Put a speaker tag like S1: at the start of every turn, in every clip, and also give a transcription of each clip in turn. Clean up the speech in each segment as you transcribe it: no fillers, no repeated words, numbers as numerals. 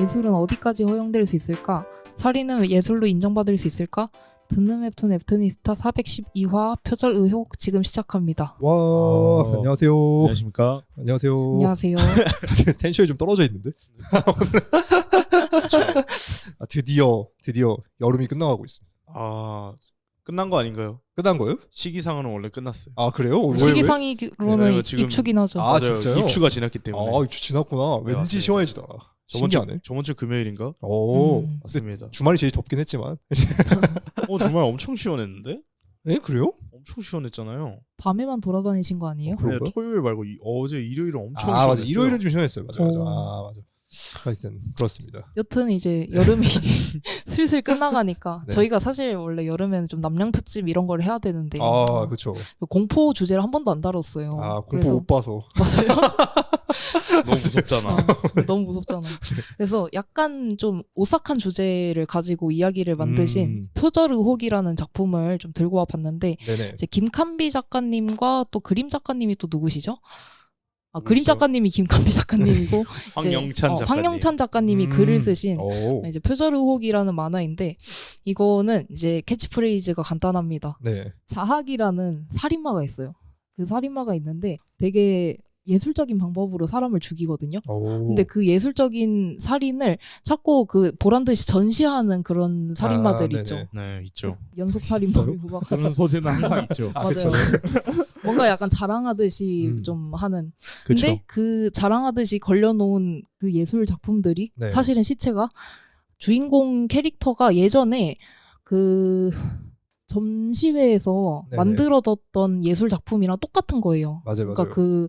S1: 예술은 어디까지 허용될 수 있을까? 살인은 예술로 인정받을 수 있을까? 듣는 웹툰 웹툰이스타 412화 표절 의혹 지금 시작합니다.
S2: 와, 안녕하세요.
S3: 안녕하십니까?
S2: 안녕하세요.
S1: 안녕하세요.
S2: 텐션이 좀 떨어져 있는데? 드디어 여름이 끝나가고 있습니다.
S3: 아, 끝난 거 아닌가요?
S2: 끝난 거예요?
S3: 시기상으로는 원래 끝났어요.
S2: 아, 그래요? 왜?
S1: 시기상으로는
S3: 네, 지금-
S1: 입추긴 하죠.
S2: 아,
S3: 맞아요.
S2: 진짜요?
S3: 입추가 지났기 때문에.
S2: 아, 입추 지났구나. 왠지
S3: 맞습니다.
S2: 시원해지다. 신기하네.
S3: 저번 주 금요일인가?
S2: 오,
S1: 음.
S3: 맞습니다.
S2: 주말이 제일 덥긴 했지만.
S3: 주말 엄청 시원했는데?
S2: 네, 그래요?
S3: 엄청 시원했잖아요.
S1: 밤에만 돌아다니신 거 아니에요?
S2: 그래요?
S3: 네, 토요일 말고 어제 일요일은 엄청
S2: 아, 맞아.
S3: 시원했어요.
S2: 일요일은 좀 시원했어요. 맞아.
S1: 오.
S2: 아, 맞아. 하여튼 그렇습니다.
S1: 여튼 이제 여름이 슬슬 끝나가니까
S2: 네.
S1: 저희가 사실 원래 여름에는 좀 남양 특집 이런 걸 해야 되는데
S2: 아, 그렇죠.
S1: 공포 주제를 한 번도 안 다뤘어요.
S2: 아, 공포
S1: 그래서
S2: 못 봐서.
S1: 맞아요.
S3: 너무 무섭잖아.
S1: 너무 무섭잖아. 그래서 약간 좀 오싹한 주제를 가지고 이야기를 만드신 표절 의혹이라는 작품을 좀 들고 와봤는데
S2: 네네.
S1: 이제 김칸비 작가님과 또 그림 작가님이 또 누구시죠? 아,
S2: 누구시죠?
S1: 그림 작가님이 김칸비 작가님이고
S3: 황영찬 작가님.
S1: 황영찬 작가님이 글을 쓰신
S2: 오.
S1: 이제 표절 의혹이라는 만화인데 이거는 이제 캐치프레이즈가 간단합니다.
S2: 네.
S1: 자학이라는 살인마가 있어요. 그 살인마가 있는데 되게 예술적인 방법으로 사람을 죽이거든요.
S2: 오.
S1: 근데 그 예술적인 살인을 자꾸 그 보란 듯이 전시하는 그런 살인마들
S2: 네네.
S1: 있죠.
S3: 네, 있죠.
S1: 연속 살인범이고 막
S4: 그런 소재는 항상 있죠.
S2: 아,
S1: 맞아요. 뭔가 약간 자랑하듯이
S2: 음.
S1: 좀 하는.
S3: 그쵸.
S1: 근데 그 자랑하듯이 걸려놓은 그 예술 작품들이
S2: 네.
S1: 사실은 시체가 주인공 캐릭터가 예전에 그 전시회에서
S2: 네네.
S1: 만들어뒀던 예술 작품이랑 똑같은 거예요.
S2: 맞아요, 맞아요.
S1: 그러니까 그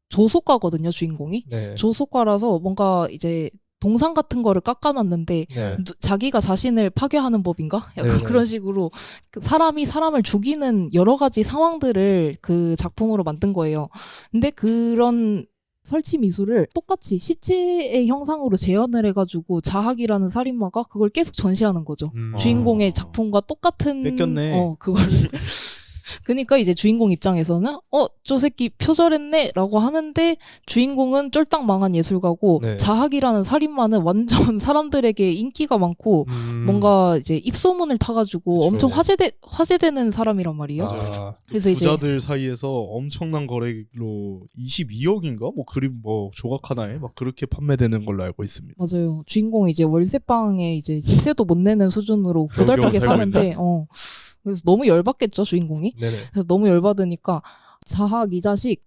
S1: 조속가거든요, 주인공이.
S2: 네.
S1: 조속가라서 뭔가 이제 동상 같은 거를 깎아놨는데
S2: 네.
S1: 자기가 자신을 파괴하는 법인가? 약간
S2: 네네.
S1: 그런 식으로 그 사람이 사람을 죽이는 여러 가지 상황들을 그 작품으로 만든 거예요. 근데 그런 설치 미술을 똑같이 시체의 형상으로 재현을 해가지고 자학이라는 살인마가 그걸 계속 전시하는 거죠. 주인공의 작품과 똑같은
S3: 뺏겼네.
S1: 그걸 그러니까 이제 주인공 입장에서는 저 새끼 표절했네라고 하는데 주인공은 쫄딱 망한 예술가고
S2: 네.
S1: 자학이라는 살인마는 완전 사람들에게 인기가 많고 뭔가 이제 입소문을 타가지고
S2: 그쵸.
S1: 엄청 화제되는 사람이란 말이에요.
S2: 아,
S1: 그래서 이제
S3: 부자들 사이에서 엄청난 거래로 22억인가? 뭐 그림 뭐 조각 하나에 막 그렇게 판매되는 걸로 알고 있습니다.
S1: 맞아요. 주인공이 이제 월세방에 이제 집세도 못 내는 수준으로 고달프게
S3: 살고
S1: 사는데 그래서 너무 열받겠죠, 주인공이.
S2: 네네.
S1: 그래서 너무 열받으니까 자학 이 자식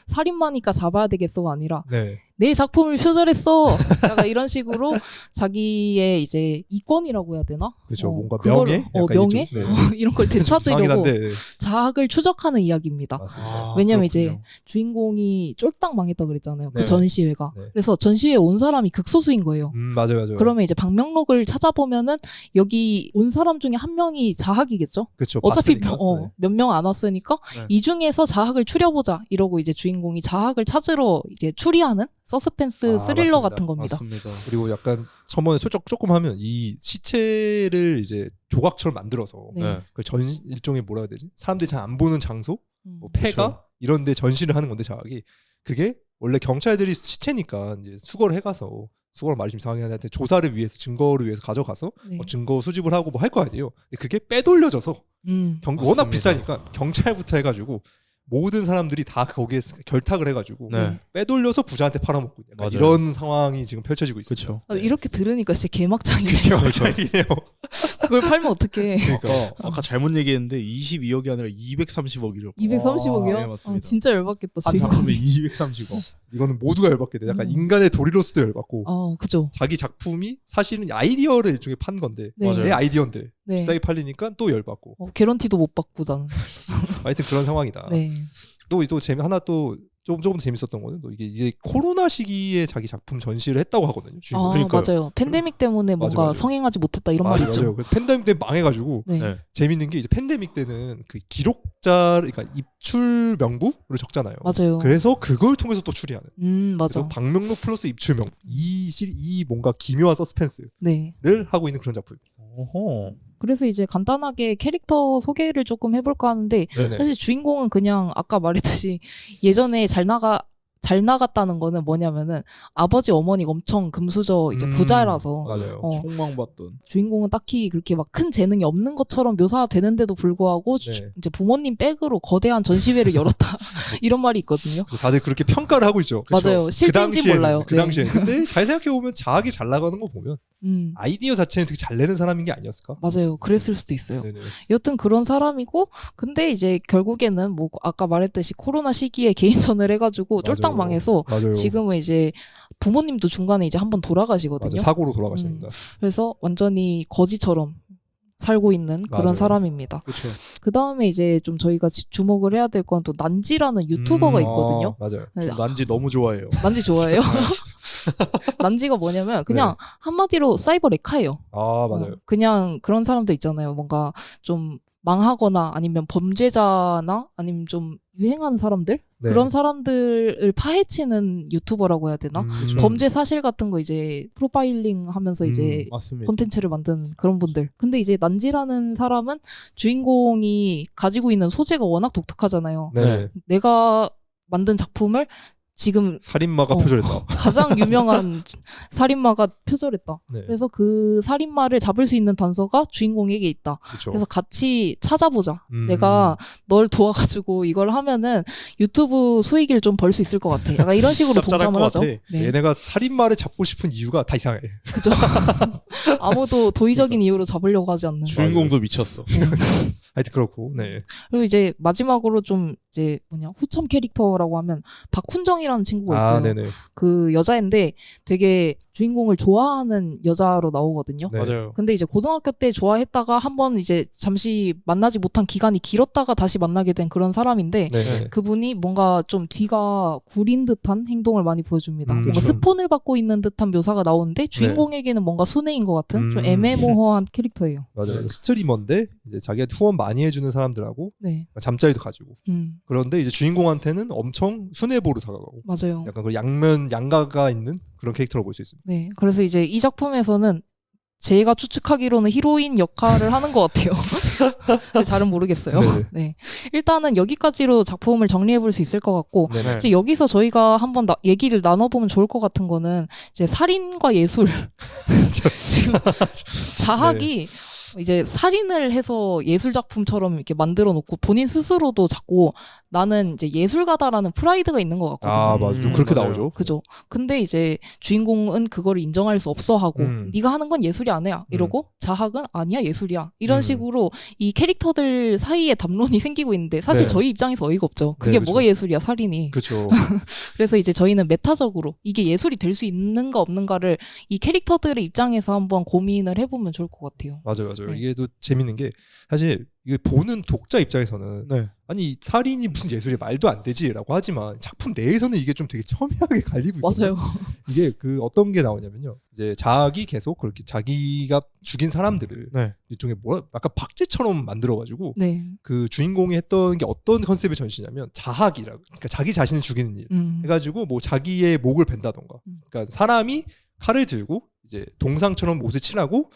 S1: 살인마니까 잡아야 되겠어가 아니라
S2: 네.
S1: 내 작품을 표절했어. 약간 이런 식으로 자기의 이제 이권이라고 해야 되나?
S2: 그렇죠. 뭔가
S1: 그거를-
S2: 명예? 약간
S1: 명예?
S2: 이쪽, 네.
S1: 이런 걸
S2: 상이긴
S1: 되찾으려고
S2: 한데 네.
S1: 자학을 추적하는 이야기입니다.
S2: 맞습니다.
S1: 왜냐면 이제 주인공이 쫄딱 망했다 그랬잖아요. 그
S2: 네.
S1: 전시회가.
S2: 네.
S1: 그래서 전시회에 온 사람이 극소수인 거예요.
S2: 맞아요.
S1: 그러면 이제 방명록을 찾아보면은 여기 온 사람 중에 한 명이 자학이겠죠?
S2: 그렇죠.
S1: 어차피
S2: 봤으니까. 네.
S1: 몇 명 안 왔으니까
S3: 네.
S1: 이 중에서 자학을 추려보자 이러고 이제 주인공이 자학을 찾으러 이제 추리하는 서스펜스 스릴러
S2: 맞습니다.
S1: 같은 겁니다.
S3: 맞습니다.
S2: 그리고 약간 첨언에 솔직 조금 하면 이 시체를 이제 조각처럼 만들어서
S1: 네.
S3: 네.
S2: 그 일종의 뭐라 해야 되지? 사람들이 잘 안 보는 장소, 뭐 폐가
S3: 그쵸.
S2: 이런 데 전시를 하는 건데 자각이 그게 원래 경찰들이 시체니까 이제 수거를 해가서 수거를 말이 좀 이상하게 하는데 조사를 위해서 증거를 위해서 가져가서
S1: 네.
S2: 증거 수집을 하고 뭐 할 거 아니에요. 근데 그게 빼돌려져서 워낙
S3: 맞습니다.
S2: 비싸니까 경찰부터 해가지고 모든 사람들이 다 거기에 결탁을 해가지고
S3: 네.
S2: 빼돌려서 부자한테 팔아먹고 있는
S3: 맞아요.
S2: 이런 상황이 지금 펼쳐지고 있어요.
S3: 그렇죠.
S1: 이렇게 들으니까 진짜 개막장이네요.
S2: 경찰이네요.
S1: 그걸 팔면 어떡해.
S3: 아까 잘못 얘기했는데 22억이 아니라 230억이라고.
S1: 230억이요?
S3: 네, 맞습니다.
S1: 진짜 열받겠다.
S4: 한
S1: 주인공.
S4: 작품에 230억.
S2: 이거는 모두가 열받게 돼. 약간 인간의 도리로서도 열받고
S1: 그죠.
S2: 자기 작품이 사실은 아이디어를 일종의 판 건데
S1: 네.
S3: 맞아요.
S2: 내 아이디어인데
S1: 네.
S2: 비싸게 팔리니까 또 열받고
S1: 개런티도 못 받고 나는.
S2: 하여튼 그런 상황이다.
S1: 네.
S2: 또 하나 또 조금 재밌었던 거는 또 이게 코로나 시기에 자기 작품 전시를 했다고 하거든요. 주인공이.
S3: 그러니까요.
S1: 맞아요. 팬데믹 때문에 뭔가
S2: 맞아요.
S1: 성행하지 못했다 이런 말 있죠.
S2: 맞아요. 그래서 팬데믹 때문에 망해가지고
S1: 네.
S3: 네.
S2: 재밌는 게 이제 팬데믹 때는 그 기록자 그러니까 입출 명부를 적잖아요.
S1: 맞아요.
S2: 그래서 그걸 통해서 또 추리하는.
S1: 맞아.
S2: 그래서 방명록 플러스 입출 명부 이 뭔가 기묘한 서스펜스를
S1: 네.
S2: 하고 있는 그런 작품.
S3: 어허.
S1: 그래서 이제 간단하게 캐릭터 소개를 조금 해볼까 하는데
S2: 네네.
S1: 사실 주인공은 그냥 아까 말했듯이 예전에 잘 나갔다는 거는 뭐냐면은 아버지 어머니가 엄청 금수저 이제 부자라서
S2: 맞아요.
S3: 총망받던.
S1: 주인공은 딱히 그렇게 막 큰 재능이 없는 것처럼 묘사되는데도 불구하고
S2: 네.
S1: 이제 부모님 백으로 거대한 전시회를 열었다 이런 말이 있거든요.
S2: 그래서 다들 그렇게 평가를 하고 있죠.
S1: 맞아요. 실제인지
S2: 당시에는,
S1: 몰라요.
S2: 그
S1: 네.
S2: 당시에. 근데 잘 생각해 보면 자학이 잘 나가는 거 보면 아이디어 자체는 되게 잘 내는 사람인 게 아니었을까?
S1: 맞아요. 그랬을 수도 있어요.
S2: 네네.
S1: 여튼 그런 사람이고 근데 이제 결국에는 뭐 아까 말했듯이 코로나 시기에 개인전을 해가지고 쫄딱
S2: 맞아요.
S1: 망해서
S2: 맞아요.
S1: 지금은 이제 부모님도 중간에 이제 한번 돌아가시거든요.
S2: 맞아요. 사고로 돌아가십니다.
S1: 그래서 완전히 거지처럼 살고 있는 그런
S2: 맞아요.
S1: 사람입니다.
S3: 그렇죠.
S1: 그 다음에 이제 좀 저희가 주목을 해야 될 건 또 난지라는 유튜버가 있거든요.
S2: 맞아요.
S1: 네,
S3: 난지 너무 좋아해요.
S1: 난지 좋아해요. 난지가 뭐냐면 그냥 한마디로 사이버 레카예요.
S2: 아 맞아요.
S1: 그냥 그런 사람들 있잖아요. 뭔가 좀 망하거나 아니면 범죄자나 아니면 좀 유행하는 사람들?
S2: 네.
S1: 그런 사람들을 파헤치는 유튜버라고 해야 되나?
S2: 그렇죠.
S1: 범죄 사실 같은 거 이제 프로파일링 하면서 이제
S3: 맞습니다.
S1: 콘텐츠를 만드는 그런 분들. 근데 이제 난지라는 사람은 주인공이 가지고 있는 소재가 워낙 독특하잖아요.
S2: 네.
S1: 내가 만든 작품을 지금
S2: 살인마가 표절했다.
S1: 가장 유명한 살인마가 표절했다.
S2: 네.
S1: 그래서 그 살인마를 잡을 수 있는 단서가 주인공에게 있다.
S2: 그렇죠.
S1: 그래서 같이 찾아보자. 내가 널 도와가지고 이걸 하면은 유튜브 수익을 좀 벌 수 있을 것 같아. 약간 이런 식으로
S3: 짭짤할
S1: 동참을
S3: 것
S1: 하죠.
S3: 같아.
S1: 네.
S2: 얘네가 살인마를 잡고 싶은 이유가 다 이상해.
S1: 그죠. 아무도 도의적인 이유로 잡으려고 하지 않는.
S3: 주인공도 미쳤어.
S1: 네.
S2: 하여튼 그렇고. 네.
S1: 그리고 이제 마지막으로 좀 이제 후첨 캐릭터라고 하면 박훈정이라는 친구가 있어요.
S2: 아 네네.
S1: 그 여자인데 되게 주인공을 좋아하는 여자로 나오거든요.
S2: 네.
S3: 맞아요.
S1: 근데 이제 고등학교 때 좋아했다가 한번 이제 잠시 만나지 못한 기간이 길었다가 다시 만나게 된 그런 사람인데
S2: 네.
S1: 그분이 뭔가 좀 뒤가 구린 듯한 행동을 많이 보여줍니다. 뭔가
S2: 그렇죠.
S1: 스폰을 받고 있는 듯한 묘사가 나오는데 주인공에게는 뭔가 순애인 것 같은 좀 애매모호한 캐릭터예요.
S2: 맞아요. 스트리머인데 이제 자기가 후원 많이 해주는 사람들하고
S1: 네.
S2: 잠자리도 가지고. 그런데 이제 주인공한테는 엄청 순애보로 다가가고.
S1: 맞아요.
S2: 약간 그 양가가 있는 그런 캐릭터로 볼 수 있습니다.
S1: 네. 그래서 이제 이 작품에서는 제가 추측하기로는 히로인 역할을 하는 것 같아요. 근데 잘은 모르겠어요.
S2: 네네.
S1: 네. 일단은 여기까지로 작품을 정리해 볼 수 있을 것 같고,
S2: 네네.
S1: 이제 여기서 저희가 한번 얘기를 나눠보면 좋을 것 같은 거는 이제 살인과 예술. 지금 자학이 이제 살인을 해서 예술 작품처럼 이렇게 만들어 놓고 본인 스스로도 자꾸 나는 이제 예술가다라는 프라이드가 있는 것 같거든요.
S2: 아 맞아. 좀 그렇게
S3: 맞아요.
S2: 나오죠.
S1: 그죠. 근데 이제 주인공은 그거를 인정할 수 없어 하고 네가 하는 건 예술이 아니야 이러고 자학은 아니야 예술이야 이런 식으로 이 캐릭터들 사이에 담론이 생기고 있는데 사실
S2: 네.
S1: 저희 입장에서 어이가 없죠. 그게
S2: 네, 그죠.
S1: 뭐가 예술이야 살인이.
S2: 그렇죠.
S1: 그래서 이제 저희는 메타적으로 이게 예술이 될 수 있는가 없는가를 이 캐릭터들의 입장에서 한번 고민을 해보면 좋을 것 같아요.
S2: 맞아요, 맞아요.
S1: 네.
S2: 이게 또 재밌는 게 사실 이게 보는 독자 입장에서는
S3: 네.
S2: 아니 살인이 무슨 예술이 말도 안 되지라고 하지만 작품 내에서는 이게 좀 되게 첨예하게 갈리고 있거든요.
S1: 맞아요.
S2: 이게 그 어떤 게 나오냐면요. 이제 자기 계속 그렇게 자기가 죽인 사람들을
S3: 네.
S2: 일종의 뭐라 약간 박제처럼 만들어가지고
S1: 네.
S2: 그 주인공이 했던 게 어떤 컨셉의 전시냐면 자학이라고. 그러니까 자기 자신을 죽이는 일. 해가지고 뭐 자기의 목을 벤다던가. 그러니까 사람이 칼을 들고 이제 동상처럼 옷을 칠하고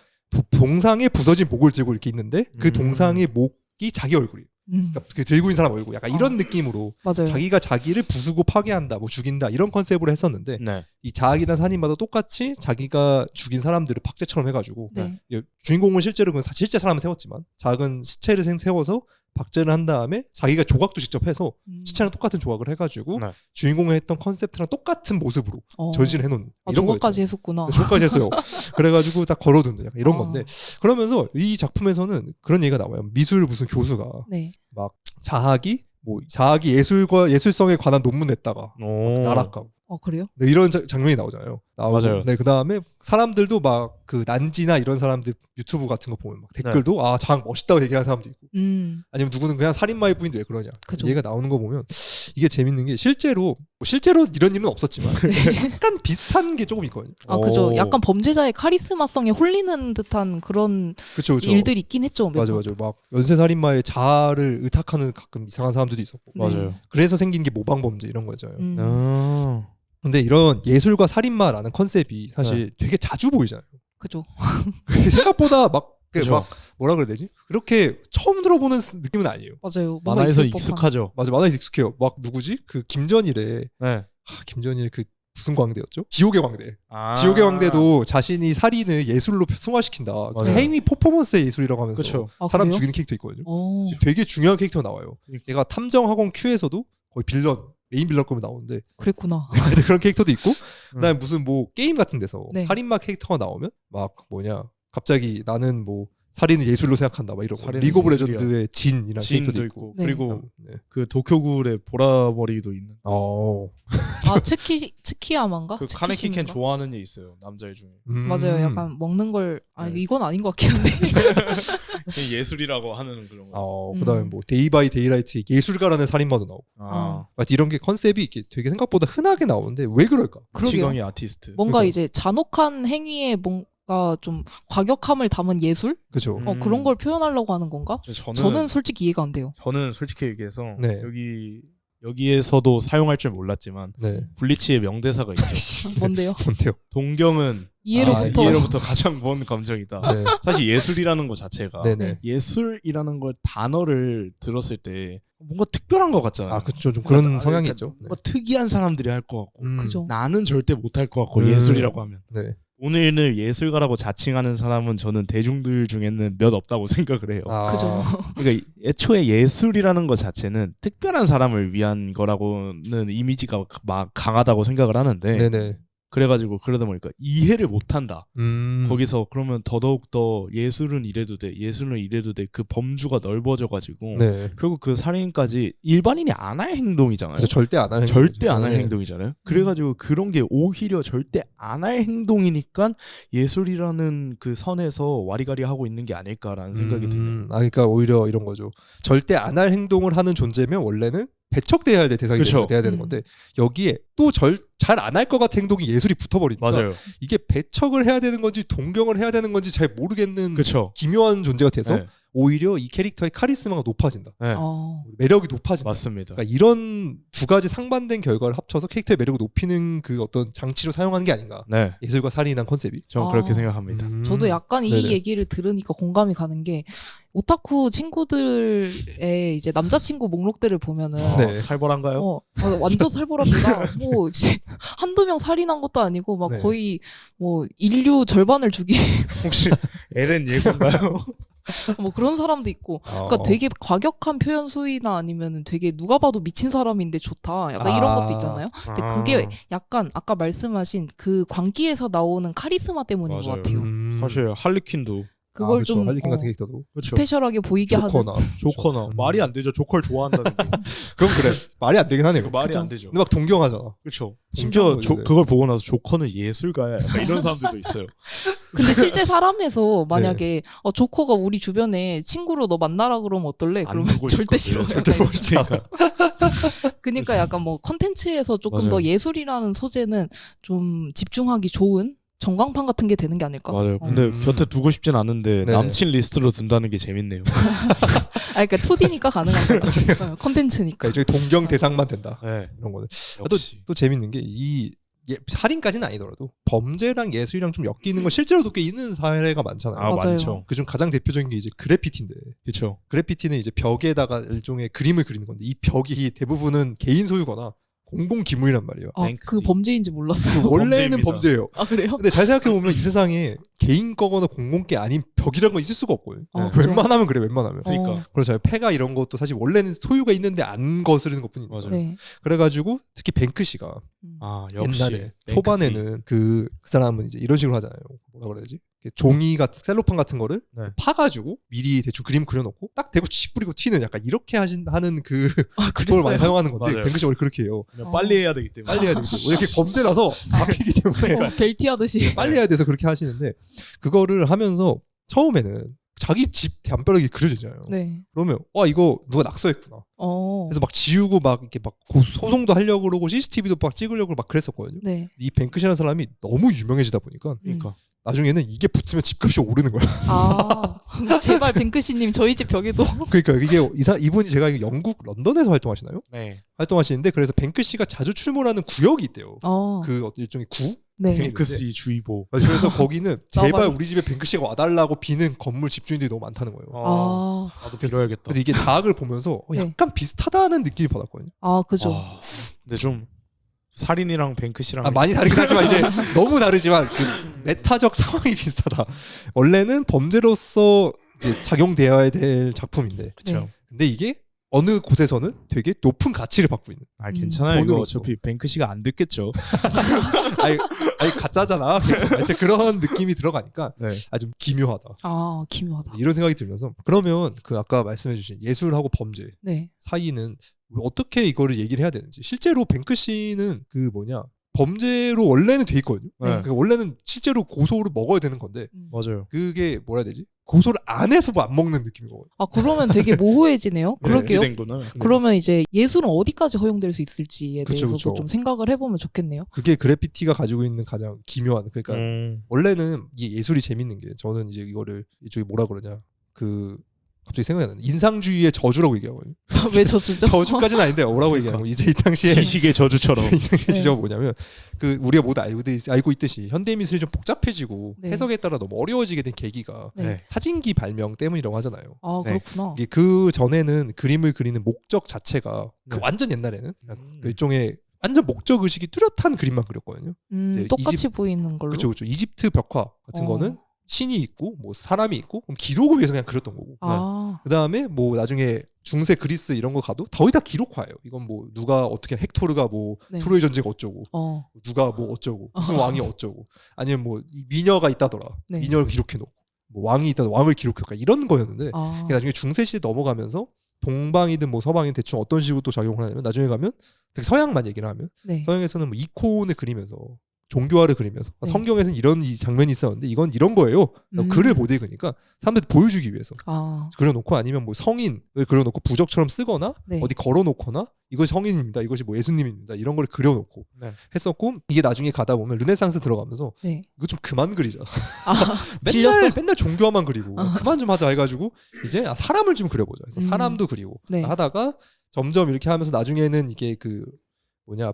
S2: 동상에 부서진 목을 들고 이렇게 있는데 그 동상의 목이 자기 얼굴이에요. 그러니까 그 들고 있는 사람 얼굴 약간 이런 느낌으로
S1: 맞아요.
S2: 자기가 자기를 부수고 파괴한다, 뭐 죽인다 이런 컨셉으로 했었는데
S3: 네.
S2: 이 자학이나 살인마도 똑같이 자기가 죽인 사람들을 박제처럼 해가지고
S1: 네.
S2: 주인공은 실제로 실제 사람을 세웠지만 자학은 시체를 세워서 박제를 한 다음에 자기가 조각도 직접 해서 시체랑 똑같은 조각을 해가지고
S3: 네.
S2: 주인공이 했던 컨셉트랑 똑같은 모습으로 전시를 해놓는
S1: 아,
S2: 이런
S1: 저거까지
S2: 거였죠.
S1: 했었구나.
S2: 네, 저거까지 했어요. 그래가지고 딱 걸어둔다 약간 이런
S1: 아.
S2: 건데 그러면서 이 작품에서는 그런 얘기가 나와요. 미술 무슨 교수가
S1: 네.
S2: 막 자학이 예술과 예술성에 관한 논문 냈다가
S3: 오.
S2: 나락가고
S1: 그래요?
S2: 네, 이런 장면이 나오잖아요.
S3: 맞아요.
S2: 네, 그 다음에 사람들도 막 그 난지나 이런 사람들 유튜브 같은 거 보면 막 댓글도 아 자학 멋있다고 얘기하는 사람도 있고 아니면 누구는 그냥 살인마일 뿐인데 왜 그러냐
S1: 그죠.
S2: 얘가 나오는 거 보면 이게 재밌는 게 실제로 이런 일은 없었지만 약간 비슷한 게 조금 있거든요.
S1: 아, 그죠.
S3: 오.
S1: 약간 범죄자의 카리스마성에 홀리는 듯한 그런
S2: 그쵸.
S1: 일들이 있긴 했죠. 몇
S2: 맞아
S1: 번.
S2: 맞아 막 연쇄살인마의 자아를 의탁하는 가끔 이상한 사람들도 있었고
S1: 네.
S3: 맞아요.
S2: 그래서 생긴 게 모방범죄 이런 거잖아요.
S3: 아.
S2: 근데 이런 예술과 살인마라는 컨셉이 사실 되게 자주 보이잖아요.
S1: 그죠.
S2: 생각보다 막
S3: 그쵸.
S2: 뭐라 그래야 되지? 그렇게 처음 들어보는 느낌은 아니에요.
S1: 맞아요. 뭔가
S3: 만화에서
S1: 있을 법한.
S3: 익숙하죠.
S2: 맞아, 만화에 익숙해요. 막 누구지? 그 김전일의
S3: 네.
S2: 김전일 그 무슨 광대였죠? 지옥의 광대.
S3: 아.
S2: 지옥의 광대도 자신이 살인을 예술로 승화시킨다. 그
S3: 맞아요.
S2: 행위 퍼포먼스의 예술이라고 하면서
S3: 그쵸.
S1: 아,
S2: 사람
S1: 그래요?
S2: 죽이는 캐릭터 있거든요.
S1: 어.
S2: 되게 중요한 캐릭터 나와요.
S3: 그러니까.
S2: 얘가 탐정학원 Q에서도 거의 빌런, 메인 빌런급으로 나오는데
S1: 그랬구나.
S2: 그런 캐릭터도 있고 그다음에 무슨 뭐 게임 같은 데서
S1: 네.
S2: 살인마 캐릭터가 나오면 막 뭐냐 갑자기 나는 뭐 살인을 예술로 생각한다 막 이런 거.
S3: 살인은
S2: 리그 오브
S3: 예술이야.
S2: 레전드의 진이라는
S3: 진도
S2: 캐릭터도
S3: 있고,
S2: 있고.
S1: 네.
S3: 그리고
S2: 네.
S3: 그 도쿄굴의 보라머리도 있는.
S1: 아 츠키야만가?
S3: 그 카네키 켄
S1: 츠키시인가?
S3: 좋아하는 애 있어요. 남자애 중에.
S1: 맞아요. 약간 먹는 걸
S3: 네.
S1: 이건 아닌 것 같긴 한데.
S3: 그게 예술이라고 하는 그런 거.
S2: 그다음에 뭐 데이 바이 데이라이트 예술가라는 살인마도 나오고.
S3: 아.
S2: 이런 게 컨셉이 이렇게 되게 생각보다 흔하게 나오는데 왜 그럴까?
S1: 그러게요.
S3: 시경이 아티스트.
S1: 뭔가
S2: 그러니까요.
S1: 이제 잔혹한 행위에 뭔가 좀 과격함을 담은 예술?
S2: 그죠?
S1: 그런 걸 표현하려고 하는 건가? 저는 솔직히 이해가 안 돼요.
S3: 저는 솔직히 얘기해서
S2: 네.
S3: 여기에서도 사용할 줄 몰랐지만
S2: 네.
S3: 블리치의 명대사가 있죠.
S1: 뭔데요?
S2: 뭔데요?
S3: 동경은
S1: 이해로부터.
S3: 이해로부터 가장 먼 감정이다.
S2: 네.
S3: 사실 예술이라는 것 자체가
S2: 네네.
S3: 예술이라는 걸 단어를 들었을 때 뭔가 특별한 것 같잖아요.
S2: 아 그쵸 좀 그런
S3: 그러니까
S2: 성향이
S3: 그러니까
S2: 있죠. 네.
S3: 뭔가 특이한 사람들이 할 것 같고
S1: 그죠.
S3: 나는 절대 못할 것 같고 예술이라고 하면
S2: 네.
S3: 오늘을 예술가라고 자칭하는 사람은 저는 대중들 중에는 몇 없다고 생각을 해요.
S1: 그죠.
S3: 그러니까 애초에 예술이라는 것 자체는 특별한 사람을 위한 거라고는 이미지가 막 강하다고 생각을 하는데
S2: 네네.
S3: 그래가지고 그러다 보니까 이해를 못한다.
S2: 거기서
S3: 거기서 그러면 더더욱 더 예술은 이래도 돼, 예술은 이래도 돼. 그 범주가 넓어져가지고
S2: 네.
S3: 결국 그 살인까지 일반인이 안 할 행동이잖아요.
S2: 그래서 절대 안 하는
S3: 절대 안 할
S2: 네.
S3: 행동이잖아요. 그래가지고 그런 게 오히려 절대 안 할 행동이니까 예술이라는 그 선에서 와리가리 하고 있는 게 아닐까라는 생각이 드네요.
S2: 그러니까 오히려 이런 거죠. 절대 안 할 행동을 하는 존재면 원래는 배척돼야 될 대상이
S3: 그쵸.
S2: 돼야 되는 건데 여기에 또 잘 안 할 것 같은 행동이 예술이 붙어버리니까
S3: 맞아요.
S2: 이게 배척을 해야 되는 건지 동경을 해야 되는 건지 잘 모르겠는
S3: 그렇죠.
S2: 기묘한 존재가 돼서
S3: 네.
S2: 오히려 이 캐릭터의 카리스마가 높아진다.
S3: 네.
S2: 매력이 높아진다.
S3: 맞습니다.
S2: 그러니까 이런 두 가지 상반된 결과를 합쳐서 캐릭터의 매력을 높이는 그 어떤 장치로 사용하는 게 아닌가.
S3: 네,
S2: 예술과 살인한 컨셉이.
S3: 저는 그렇게 생각합니다.
S1: 저도 약간 이
S2: 네네.
S1: 얘기를 들으니까 공감이 가는 게 오타쿠 친구들의 이제 남자친구 목록들을 보면은
S2: 네.
S3: 살벌한가요?
S1: 완전 살벌합니다. 뭐 이제 한두 명 살인한 것도 아니고 막
S2: 네.
S1: 거의 뭐 인류 절반을 죽인
S3: 혹시 엘렌 예고인가요?
S1: 뭐 그런 사람도 있고. 그러니까 되게 과격한 표현 수위나 아니면은 되게 누가 봐도 미친 사람인데 좋다. 약간 이런 것도 있잖아요. 근데 그게 약간 아까 말씀하신 그 광기에서 나오는 카리스마 때문인 것
S3: 맞아요.
S1: 같아요.
S3: 사실 할리퀸도
S1: 그걸
S2: 그렇죠.
S1: 좀
S2: 할리퀸 같은 캐릭터도
S3: 그렇죠.
S1: 스페셜하게 보이게 하는.
S3: 조커나 말이 안 되죠. 조커를 좋아한다는 게.
S2: 그럼 그래. 말이 안 되긴 하네요.
S3: 그 말이
S1: 그죠.
S3: 안 되죠.
S2: 근데 막 동경하잖아.
S3: 그렇죠. 심지어
S2: 동경하죠, 네.
S3: 그걸 보고 나서 조커는 예술가야. 약간 이런 사람들도 있어요.
S1: 근데 실제 사람에서 만약에 조커가 우리 주변에 친구로 너 만나라 그러면 어떨래?
S3: 안
S1: 그러면
S3: 보고
S1: 절대
S3: 싶거든요.
S1: 싫어요.
S3: 절대 보고 싶으니까.
S1: 그러니까 약간 뭐 컨텐츠에서 조금
S3: 맞아요.
S1: 더 예술이라는 소재는 좀 집중하기 좋은 전광판 같은 게 되는 게 아닐까?
S3: 맞아요. 근데 곁에 두고 싶진 않은데
S2: 네네.
S3: 남친 리스트로 둔다는 게 재밌네요.
S1: 그러니까 2D니까 가능한 거죠. 컨텐츠니까.
S2: 그러니까 저기 동경 대상만 된다.
S3: 네.
S2: 이런 거는.
S3: 역시.
S2: 또 재밌는 게 이 살인까지는 아니더라도 범죄랑 예술이랑 좀 엮이는 거 실제로도 꽤 있는 사례가 많잖아요.
S3: 아
S1: 맞아요.
S3: 많죠.
S2: 그중 가장 대표적인 게 이제 그래피티인데
S3: 그렇죠.
S2: 그래피티는 이제 벽에다가 일종의 그림을 그리는 건데 이 벽이 대부분은 개인 소유거나 공공 기물이란 말이에요.
S1: 아,
S3: 뱅크시.
S1: 그 범죄인지 몰랐어요.
S2: 원래는
S3: 범죄입니다.
S2: 범죄예요.
S1: 아 그래요?
S2: 근데 잘 생각해 보면 이 세상에 개인 거거나 공공 게 아닌 벽이란 건 있을 수가 없거든요.
S1: 아, 그죠.
S2: 웬만하면 그래, 웬만하면.
S3: 그러니까.
S2: 그렇잖아요. 폐가 이런 것도 사실 원래는 소유가 있는데 안 거스르는 것뿐이니까.
S3: 맞아요.
S1: 네.
S2: 그래가지고 특히 뱅크시가
S3: 아 역시.
S2: 옛날에
S3: 뱅크시.
S2: 초반에는 그 사람은 이제 이런 식으로 하잖아요. 뭐라 그래야지? 종이 같은 셀로판 같은 거를
S3: 네.
S2: 파가지고 미리 대충 그림 그려놓고 딱 대고 칙 뿌리고 튀는 약간 이렇게 하는 그
S1: 아
S2: 기법을 많이
S1: 그랬어요?
S2: 사용하는 건데
S3: 맞아요.
S2: 뱅크시가 원래 그렇게 해요.
S3: 그냥 빨리 해야 되기 때문에.
S2: 빨리 해야 되고 이렇게 범죄라서 잡히기 때문에
S1: 벨티 하듯이.
S2: 빨리 해야 돼서 그렇게 하시는데 그거를 하면서 처음에는 자기 집 담벼락이 그려지잖아요.
S1: 네.
S2: 그러면 와 이거 누가 낙서했구나. 그래서 막 지우고 막 이렇게 막 소송도 하려고 그러고 CCTV도 막 찍으려고 막 그랬었거든요.
S1: 네.
S2: 이 뱅크시라는 사람이 너무 유명해지다 보니까
S3: 그러니까.
S2: 나중에는 이게 붙으면 집값이 오르는 거야.
S1: 아 제발 뱅크시님 저희 집 벽에도.
S2: 그러니까 이게 이분이 제가 알기로 영국 런던에서 활동하시나요?
S3: 네.
S2: 활동하시는데 그래서 뱅크시가 자주 출몰하는 구역이 있대요.
S1: 어.
S2: 그 어떤 일종의 구?
S1: 네.
S2: 뱅크-
S3: 뱅크시 주의보.
S2: 그래서 거기는 제발
S1: 나와봐요.
S2: 우리 집에 뱅크시가 와달라고 비는 건물 집주인들이 너무 많다는 거예요.
S1: 아.
S3: 나도 빌어야겠다.
S2: 그래서 이게 자학을 보면서
S1: 네.
S2: 약간 비슷하다는 느낌이 받았거든요.
S1: 아 그죠.
S3: 근데 좀 살인이랑 뱅크시랑
S2: 많이 다르긴 하지만 이제 너무 다르지만 그 메타적 상황이 비슷하다. 원래는 범죄로서 이제 작용되어야 될 작품인데,
S3: 그렇죠.
S2: 근데 이게 어느 곳에서는 되게 높은 가치를 받고 있는.
S3: 괜찮아요. 이거
S2: 돈으로서.
S3: 어차피 뱅크시가 안 듣겠죠.
S2: 아니 가짜잖아. 하여튼 그런 느낌이 들어가니까
S3: 네.
S2: 좀 기묘하다.
S1: 기묘하다.
S2: 이런 생각이 들면서 그러면 그 아까 말씀해주신 예술하고 범죄
S1: 네.
S2: 사이는 어떻게 이거를 얘기를 해야 되는지. 실제로 뱅크시는 그 범죄로 원래는 돼 있거든요.
S3: 네.
S2: 그러니까 원래는 실제로 고소를 먹어야 되는 건데
S3: 맞아요.
S2: 그게 뭐라 해야 되지? 고소를 안 해서 안 먹는 느낌이거든요.
S1: 그러면 되게 모호해지네요. 그러게요.
S3: 된구나.
S1: 그러면 이제 예술은 어디까지 허용될 수 있을지에
S2: 그쵸,
S1: 대해서도
S2: 그쵸.
S1: 좀 생각을 해보면 좋겠네요.
S2: 그게 그래피티가 가지고 있는 가장 기묘한, 그러니까
S3: 음.
S2: 원래는 이 예술이 재밌는 게, 저는 이제 이거를 이쪽에 뭐라 그러냐, 갑자기 생각이 안 나네. 인상주의의 저주라고 얘기하거든요.
S1: 왜 저주죠?
S2: 저주까지는 아닌데 뭐라고 얘기하고, 이제 이 당시에
S3: 시식의 저주처럼.
S2: 이 당시에
S1: 네.
S2: 지적은 뭐냐면 우리가 모두 알고 있듯이 현대 미술이 좀 복잡해지고
S1: 네.
S2: 해석에 따라 너무 어려워지게 된 계기가
S1: 네.
S2: 사진기 발명 때문이라고 하잖아요.
S3: 네.
S1: 그렇구나.
S2: 이게 그 전에는 그림을 그리는 목적 자체가
S3: 네.
S2: 완전 옛날에는 그 일종의 완전 목적 의식이 뚜렷한 그림만 그렸거든요. 이제
S1: 똑같이 보이는 걸로.
S2: 그렇죠. 이집트 벽화 같은 거는 신이 있고 뭐 사람이 있고 그럼 기록을 위해서 그냥 그렸던 거고. 그 다음에 뭐 나중에 중세 그리스 이런 거 가도 거의 다 기록화예요. 이건 뭐 누가 어떻게 헥토르가 뭐
S1: 네.
S2: 트로이 전쟁 어쩌고, 누가 뭐 어쩌고, 무슨 왕이 어쩌고, 아니면 뭐 미녀가 있다더라,
S1: 네.
S2: 미녀를 기록해놓고, 뭐 왕이 있다더라, 왕을 기록해놓고 이런 거였는데,
S1: 아.
S2: 그게 나중에 중세 시대 넘어가면서 동방이든 뭐 서방이든 대충 어떤 식으로 또 작용을 하냐면, 나중에 가면 특히 서양만 얘기를 하면
S1: 네.
S2: 서양에서는 뭐 이콘을 그리면서 종교화를 그리면서
S1: 네.
S2: 성경에서는 이런 이 장면이 있었는데 이건 이런 거예요. 글을 못 읽으니까 사람들 보여주기 위해서 그려놓고, 아니면 뭐 성인을 그려놓고 부적처럼 쓰거나
S1: 네.
S2: 어디 걸어놓거나 이것이 성인입니다, 이것이 뭐 예수님입니다 이런 걸 그려놓고
S3: 네.
S2: 했었고, 이게 나중에 가다 보면 르네상스 들어가면서
S1: 네.
S2: 이거 좀 그만 그리자.
S1: 질렸어?
S2: 맨날 종교화만 그리고 그만 좀 하자 해가지고 이제 사람을 좀 그려보자. 그래서 사람도 그리고
S1: 네.
S2: 하다가 점점 이렇게 하면서 나중에는 이게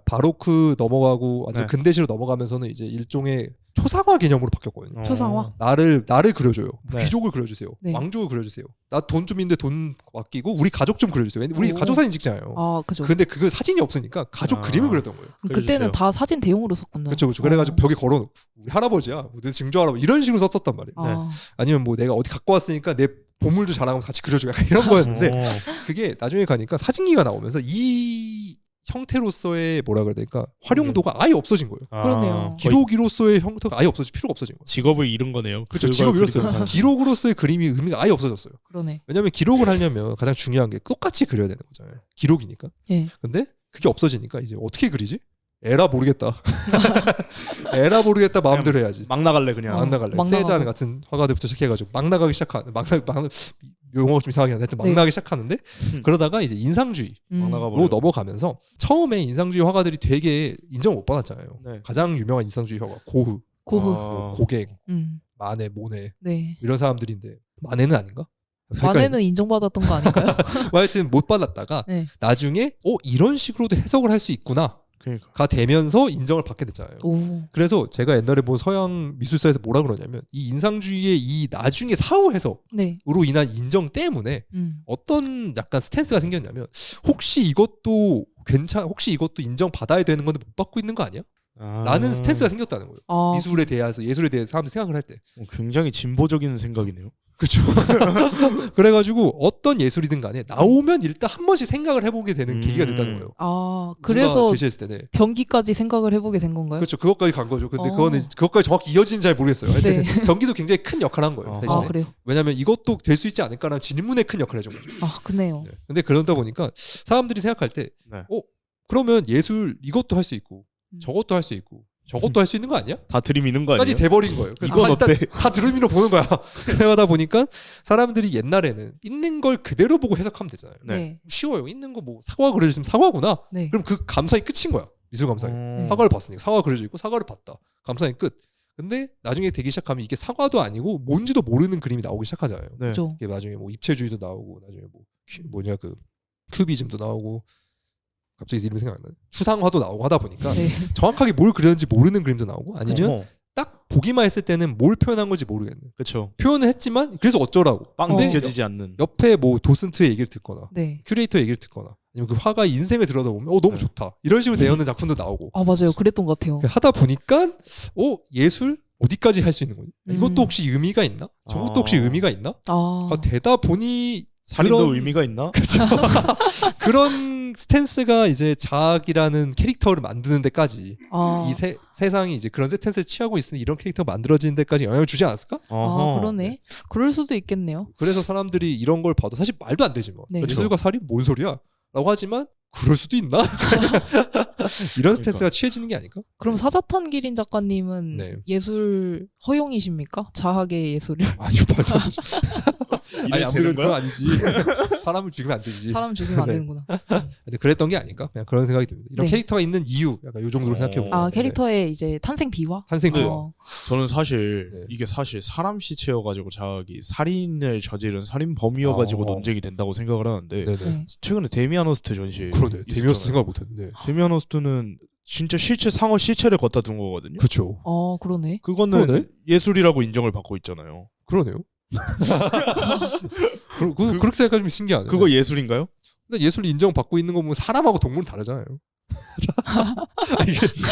S2: 바로크 넘어가고 완전
S3: 네.
S2: 근대시로 넘어가면서는 이제 일종의 초상화 개념으로 바뀌었거든요.
S1: 초상화?
S2: 나를 그려줘요.
S3: 네.
S2: 귀족을 그려주세요.
S1: 네.
S2: 왕족을 그려주세요. 나 돈 좀 있는데 돈 맡기고 우리 가족 좀 그려주세요. 우리
S1: 오.
S2: 가족 사진 찍잖아요.
S1: 그죠.
S2: 근데 그거 사진이 없으니까 가족 그림을 그렸던 거예요.
S1: 그때는 다 사진 대용으로 썼구나.
S2: 그렇죠. 그래가지고 벽에 걸어놓고 우리 할아버지야, 뭐 내 증조할아버지 이런 식으로 썼었단 말이에요. 아니면 뭐 내가 어디 갖고 왔으니까 내 보물도 자랑하면 같이 그려줘, 약간 이런 거였는데 그게 나중에 가니까 사진기가 나오면서 이 형태로서의 뭐라 그래야 될까, 활용도가 아예 없어진 거예요.
S1: 그러네요.
S2: 기록으로서의 형태가 아예 없어질 필요가 없어진 거예요.
S3: 직업을 잃은 거네요.
S2: 그렇죠. 직업을 잃었어요.
S3: 그리던 사람.
S2: 기록으로서의 그림이 의미가 아예 없어졌어요.
S1: 그러네.
S2: 왜냐하면 기록을 하려면 가장 중요한 게 똑같이 그려야 되는 거잖아요. 기록이니까.
S1: 네.
S2: 근데 그게 없어지니까 이제 어떻게 그리지? 에라 모르겠다. 에라 모르겠다 마음대로 해야지.
S3: 막 나갈래 그냥.
S2: 막 나갈래.
S1: 막
S2: 세잔
S1: 나가고.
S2: 같은 화가들부터 시작해가지고 막 나가기 시작하는, 용어가 좀 이상하긴 한데 하여튼 막
S1: 네.
S2: 나가기 시작하는데, 그러다가 이제 인상주의
S3: 막 나가버려.
S2: 로 넘어가면서 처음에 인상주의 화가들이 되게 인정을 못 받았잖아요.
S3: 네.
S2: 가장 유명한 인상주의 화가 고흐,
S1: 고흐.
S3: 아.
S2: 고갱,
S1: 음.
S2: 마네, 모네
S1: 네.
S2: 이런 사람들인데, 마네는 아닌가?
S1: 만에는 인정받았던 거 아닐까요?
S2: 뭐 하여튼 못 받았다가
S1: 네.
S2: 나중에 이런 식으로도 해석을 할 수 있구나가
S3: 그러니까.
S2: 되면서 인정을 받게 됐잖아요.
S1: 오.
S2: 그래서 제가 옛날에 본 서양 미술사에서 뭐라 그러냐면, 이 인상주의의 이 나중에 사후 해석으로
S1: 네.
S2: 인한 인정 때문에
S1: 음.
S2: 어떤 약간 스탠스가 생겼냐면, 혹시 이것도 인정받아야 되는 건데 못 받고 있는 거 아니야? 라는 스탠스가 생겼다는 거예요. 미술에 대해서, 예술에 대해서 사람들이 생각을 할 때.
S3: 굉장히 진보적인 생각이네요.
S2: 그렇죠. 그래가지고 어떤 예술이든 간에 나오면 일단 한 번씩 생각을 해보게 되는 계기가 됐다는 거예요.
S1: 그래서
S2: 누가 제시했을 때는.
S1: 변기까지 생각을 해보게 된 건가요?
S2: 그렇죠. 그것까지 간 거죠. 근데 그것까지 정확히 이어지는지 잘 모르겠어요. 하여튼
S1: 네.
S2: 변기도 굉장히 큰 역할을 한 거예요. 대신에.
S1: 그래요?
S2: 왜냐하면 이것도 될 수 있지 않을까라는 질문에 큰 역할을 해준 거죠.
S1: 그네요.
S2: 네. 근데 그러다 보니까 사람들이 생각할 때,
S3: 네.
S2: 그러면 예술 이것도 할 수 있고 저것도 할 수 있고 저것도 할 수 있는 거 아니야?
S3: 다 들이미는 거 아니에요?
S2: 까지 돼버린 거예요. 그래서
S3: 이건
S2: 일단
S3: 어때?
S2: 다 들으미로 보는 거야. 그러다 보니까 사람들이 옛날에는 있는 걸 그대로 보고 해석하면 되잖아요.
S1: 네.
S2: 쉬워요. 있는 거 뭐 사과 그려주면 사과구나.
S1: 네.
S2: 그럼 그 감상이 끝인 거야. 미술 감상이. 사과를 봤으니까 사과 그려져 있고 사과를 봤다. 감상이 끝. 근데 나중에 되기 시작하면 이게 사과도 아니고 뭔지도 모르는 그림이 나오기 시작하잖아요.
S3: 네.
S1: 그렇죠.
S2: 이게 나중에 뭐 입체주의도 나오고, 나중에 큐비즘도 나오고, 갑자기 이름이 생각 안 나네. 추상화도 나오고 하다 보니까
S1: 네.
S2: 정확하게 뭘 그렸는지 모르는 그림도 나오고, 아니면 딱 보기만 했을 때는 뭘 표현한 건지 모르겠는.
S3: 그렇죠.
S2: 표현을 했지만 그래서 어쩌라고.
S3: 빵
S2: 근데
S3: 느껴지지 않는.
S2: 옆에 뭐 도슨트의 얘기를 듣거나
S1: 네.
S2: 큐레이터 얘기를 듣거나 아니면 그 화가의 인생을 들여다보면 너무 좋다 이런 식으로 내놓는 작품도 나오고
S1: 아 맞아요. 그랬던 것 같아요.
S2: 하다 보니까 예술 어디까지 할 수 있는 거지? 이것도 혹시 의미가 있나? 저것도 혹시
S3: 아.
S2: 의미가 있나?
S1: 아
S2: 되다 보니
S3: 살인도
S2: 그런-
S3: 의미가 있나?
S2: 그런 스탠스가 이제 자학이라는 캐릭터를 만드는 데까지
S1: 아,
S2: 이 세상이 이제 그런 스탠스를 취하고 있으니 이런 캐릭터가 만들어지는 데까지 영향을 주지 않았을까?
S3: 어허.
S1: 그러네. 그럴 수도 있겠네요.
S2: 그래서 사람들이 이런 걸 봐도 사실 말도 안 되지 뭐.
S1: 네.
S2: 예술과 살인 뭔 소리야? 라고 하지만 그럴 수도 있나? 이런 스탠스가 취해지는 게 아닐까?
S1: 그럼 사자탄 기린 작가님은
S2: 네.
S1: 예술 허용이십니까? 자학의 예술을
S2: 아니요, 말도 안 되죠. 아니,
S4: 이래도
S2: 아무래도
S4: 되는
S2: 그건
S4: 거야?
S2: 아니지. 사람을 죽이면 안 되지.
S1: 사람 죽이면 안
S2: 네.
S1: 되는구나.
S2: 근데 그랬던 게 아닐까? 그냥 그런 생각이 듭니다. 이런
S1: 네.
S2: 캐릭터가 있는 이유, 약간 이 정도로 생각해 보면.
S1: 아 캐릭터의 이제 탄생 비화?
S2: 탄생 비화.
S3: 저는 사실
S2: 네.
S3: 이게 사실 사람 시체여가지고 자기 살인을 저지른 살인범이어가지고 논쟁이 된다고 생각을 하는데
S2: 네네.
S1: 네.
S3: 최근에 데미안 허스트 전시회
S2: 그러네. 데미어스
S3: 있었잖아요.
S2: 생각 못 했는데.
S3: 데미안 허스트는 진짜 실체 상어 시체를 갖다 둔 거거든요.
S2: 그렇죠.
S1: 그러네.
S3: 그거는
S2: 그러네.
S3: 예술이라고 인정을 받고 있잖아요.
S2: 그러네요. 그렇게 생각하시면 신기하네.
S3: 그거 예술인가요?
S2: 근데 예술 인정받고 있는 거 보면 사람하고 동물은 다르잖아요.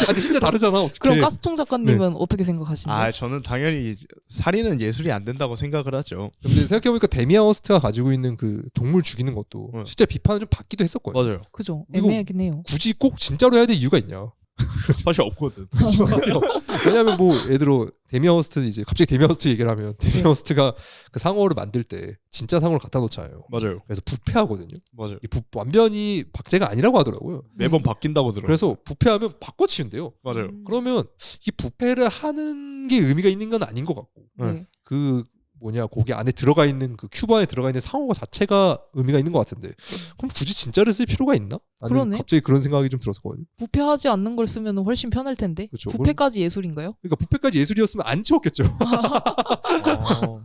S2: 아니 진짜 다르잖아. 어떻게?
S1: 그럼 가스총 작가님은 어떻게 생각하시나요?
S3: 아 저는 당연히 살인은 예술이 안 된다고 생각을 하죠.
S2: 근데 생각해보니까 데미안 허스트가 가지고 있는 그 동물 죽이는 것도
S3: 네.
S2: 실제 비판을 좀 받기도 했었거든요.
S3: 맞아요.
S1: 그죠.
S2: 이거-
S1: 애매하긴 해요.
S2: 굳이 꼭 진짜로 해야 될 이유가 있냐?
S3: 사실 없거든.
S2: 왜냐면 뭐 예를 들어 데미안 허스트 이제 갑자기 데미안 허스트 얘기를 하면 데미안
S1: 네.
S2: 허스트가 그 상어를 만들 때 진짜 상어를 갖다 놓잖아요.
S3: 맞아요.
S2: 그래서 부패하거든요.
S3: 맞아요.
S2: 이 완전히 박제가 아니라고 하더라고요.
S3: 매번 바뀐다고 들어요.
S2: 그래서 부패하면 바꿔치운대요.
S3: 맞아요.
S2: 그러면 이 부패를 하는 게 의미가 있는 건 아닌 것 같고
S1: 네.
S2: 그 거기 안에 들어가 있는 그 큐브 안에 들어가 있는 상어가 자체가 의미가 있는 것 같은데 그럼 굳이 진짜를 쓸 필요가 있나? 나는
S1: 그러네.
S2: 갑자기 그런 생각이 좀 들었거든요.
S1: 부패하지 않는 걸 쓰면 훨씬 편할 텐데.
S2: 그쵸.
S1: 부패까지 예술인가요?
S2: 그러니까 부패까지 예술이었으면 안 지웠겠죠.
S3: 어,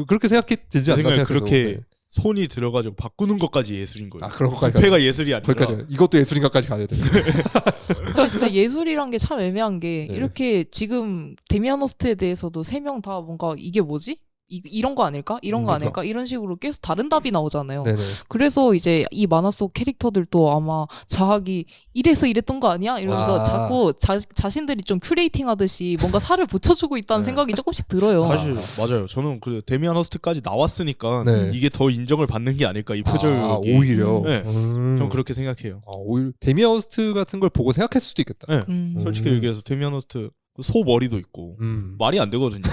S2: 그렇게 생각이 들지
S3: 제
S2: 않나
S3: 생각에
S2: 생각해서.
S3: 그렇게
S2: 네.
S3: 손이 들어가지고 바꾸는 것까지 예술인 거예요.
S2: 아 그런 것까지
S3: 부패가 예술이 아니라
S2: 거기까지 이것도 예술인가까지 가야 돼.
S1: 근데 진짜 예술이란 게 참 애매한 게
S2: 네.
S1: 이렇게 지금 데미안 허스트에 대해서도 세 명 다 뭔가 이게 뭐지? 이런 거 아닐까? 이런 거
S2: 그러니까.
S1: 아닐까? 이런 식으로 계속 다른 답이 나오잖아요.
S2: 네네.
S1: 그래서 이제 이 만화 속 캐릭터들도 아마 자학이 이래서 이랬던 거 아니야? 이러면서
S2: 아.
S1: 자꾸 자신들이 좀 큐레이팅 하듯이 뭔가 살을 붙여주고 있다는
S3: 네.
S1: 생각이 조금씩 들어요.
S3: 사실 맞아요. 저는 그 데미안 허스트까지 나왔으니까
S2: 네.
S3: 이게 더 인정을 받는 게 아닐까 이 표절이.
S2: 오히려.
S3: 네. 전 그렇게 생각해요.
S2: 오히려 데미안 허스트 같은 걸 보고 생각했을 수도 있겠다.
S3: 네. 솔직히 얘기해서 데미안 허스트 소 머리도 있고 말이 안 되거든요.